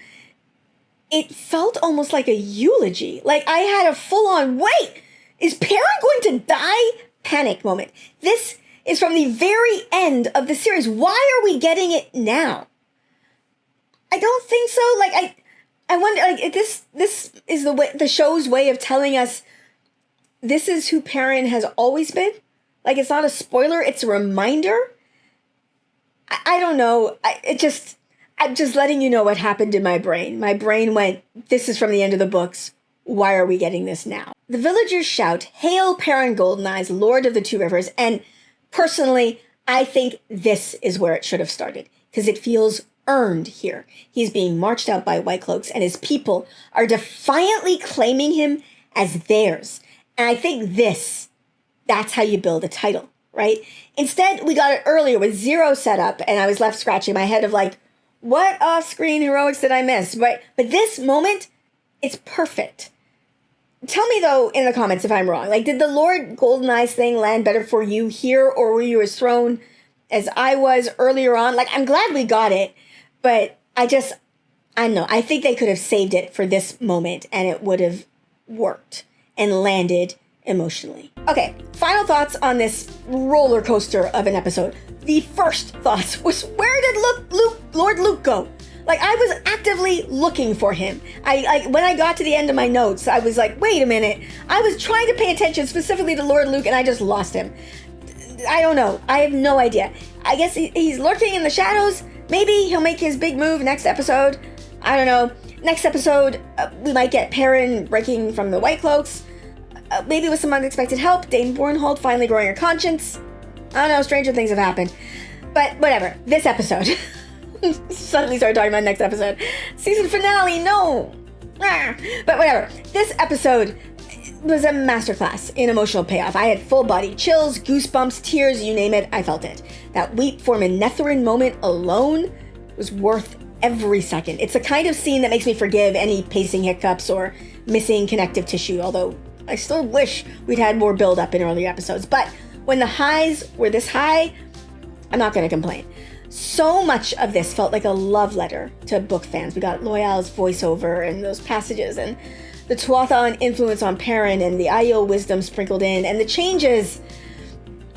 it felt almost like a eulogy. Like I had a full-on, wait, is Perrin going to die? Panic moment. This is from the very end of the series. Why are we getting it now? I don't think so. Like I wonder. Like this is the show's way of telling us this is who Perrin has always been. Like it's not a spoiler. It's a reminder. I don't know. I'm just letting you know what happened in my brain. My brain went, this is from the end of the books. Why are we getting this now? The villagers shout, "Hail Perrin Goldeneyes, Lord of the Two Rivers." And personally, I think this is where it should have started, because it feels earned here. He's being marched out by Whitecloaks, and his people are defiantly claiming him as theirs. And I think that's how you build a title, right? Instead, we got it earlier with zero setup, and I was left scratching my head of like, what off-screen heroics did I miss? But this moment, it's perfect. Tell me, though, in the comments if I'm wrong. Like, did the Lord Goldeneyes thing land better for you here, or were you as thrown as I was earlier on? Like, I'm glad we got it, but I don't know. I think they could have saved it for this moment, and it would have worked and landed emotionally. Okay, final thoughts on this roller coaster of an episode. The first thoughts was, where did Lord Luke go? Like, I was actively looking for him. When I got to the end of my notes, I was like, wait a minute. I was trying to pay attention specifically to Lord Luke, and I just lost him. I don't know. I have no idea. I guess he's lurking in the shadows. Maybe he'll make his big move next episode. I don't know. Next episode, we might get Perrin breaking from the Whitecloaks. Maybe with some unexpected help, Dane Bornhold finally growing her conscience. I don't know, stranger things have happened. But whatever, this episode. Suddenly started talking about next episode. Season finale, no! But whatever, this episode was a masterclass in emotional payoff. I had full body chills, goosebumps, tears, you name it, I felt it. That Weep for Manetheren moment alone was worth every second. It's the kind of scene that makes me forgive any pacing hiccups or missing connective tissue, although I still wish we'd had more build up in earlier episodes. But when the highs were this high, I'm not going to complain. So much of this felt like a love letter to book fans. We got Loial's voiceover and those passages, and the Tuatha'an influence on Perrin, and the Aiel wisdom sprinkled in, and the changes,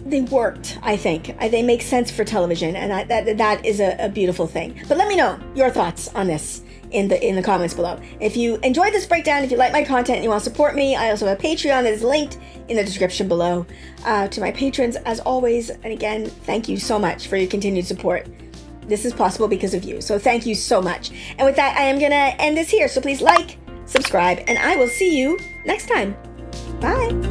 they worked, I think. They make sense for television, and that is a beautiful thing. But let me know your thoughts on this in the comments below. If you enjoyed this breakdown, if you like my content and you want to support me, I also have a Patreon that is linked in the description below. To my patrons, as always, and again, thank you so much for your continued support. This is possible because of you, so thank you so much. And with that, I am gonna end this here, so please like, subscribe, and I will see you next time. Bye!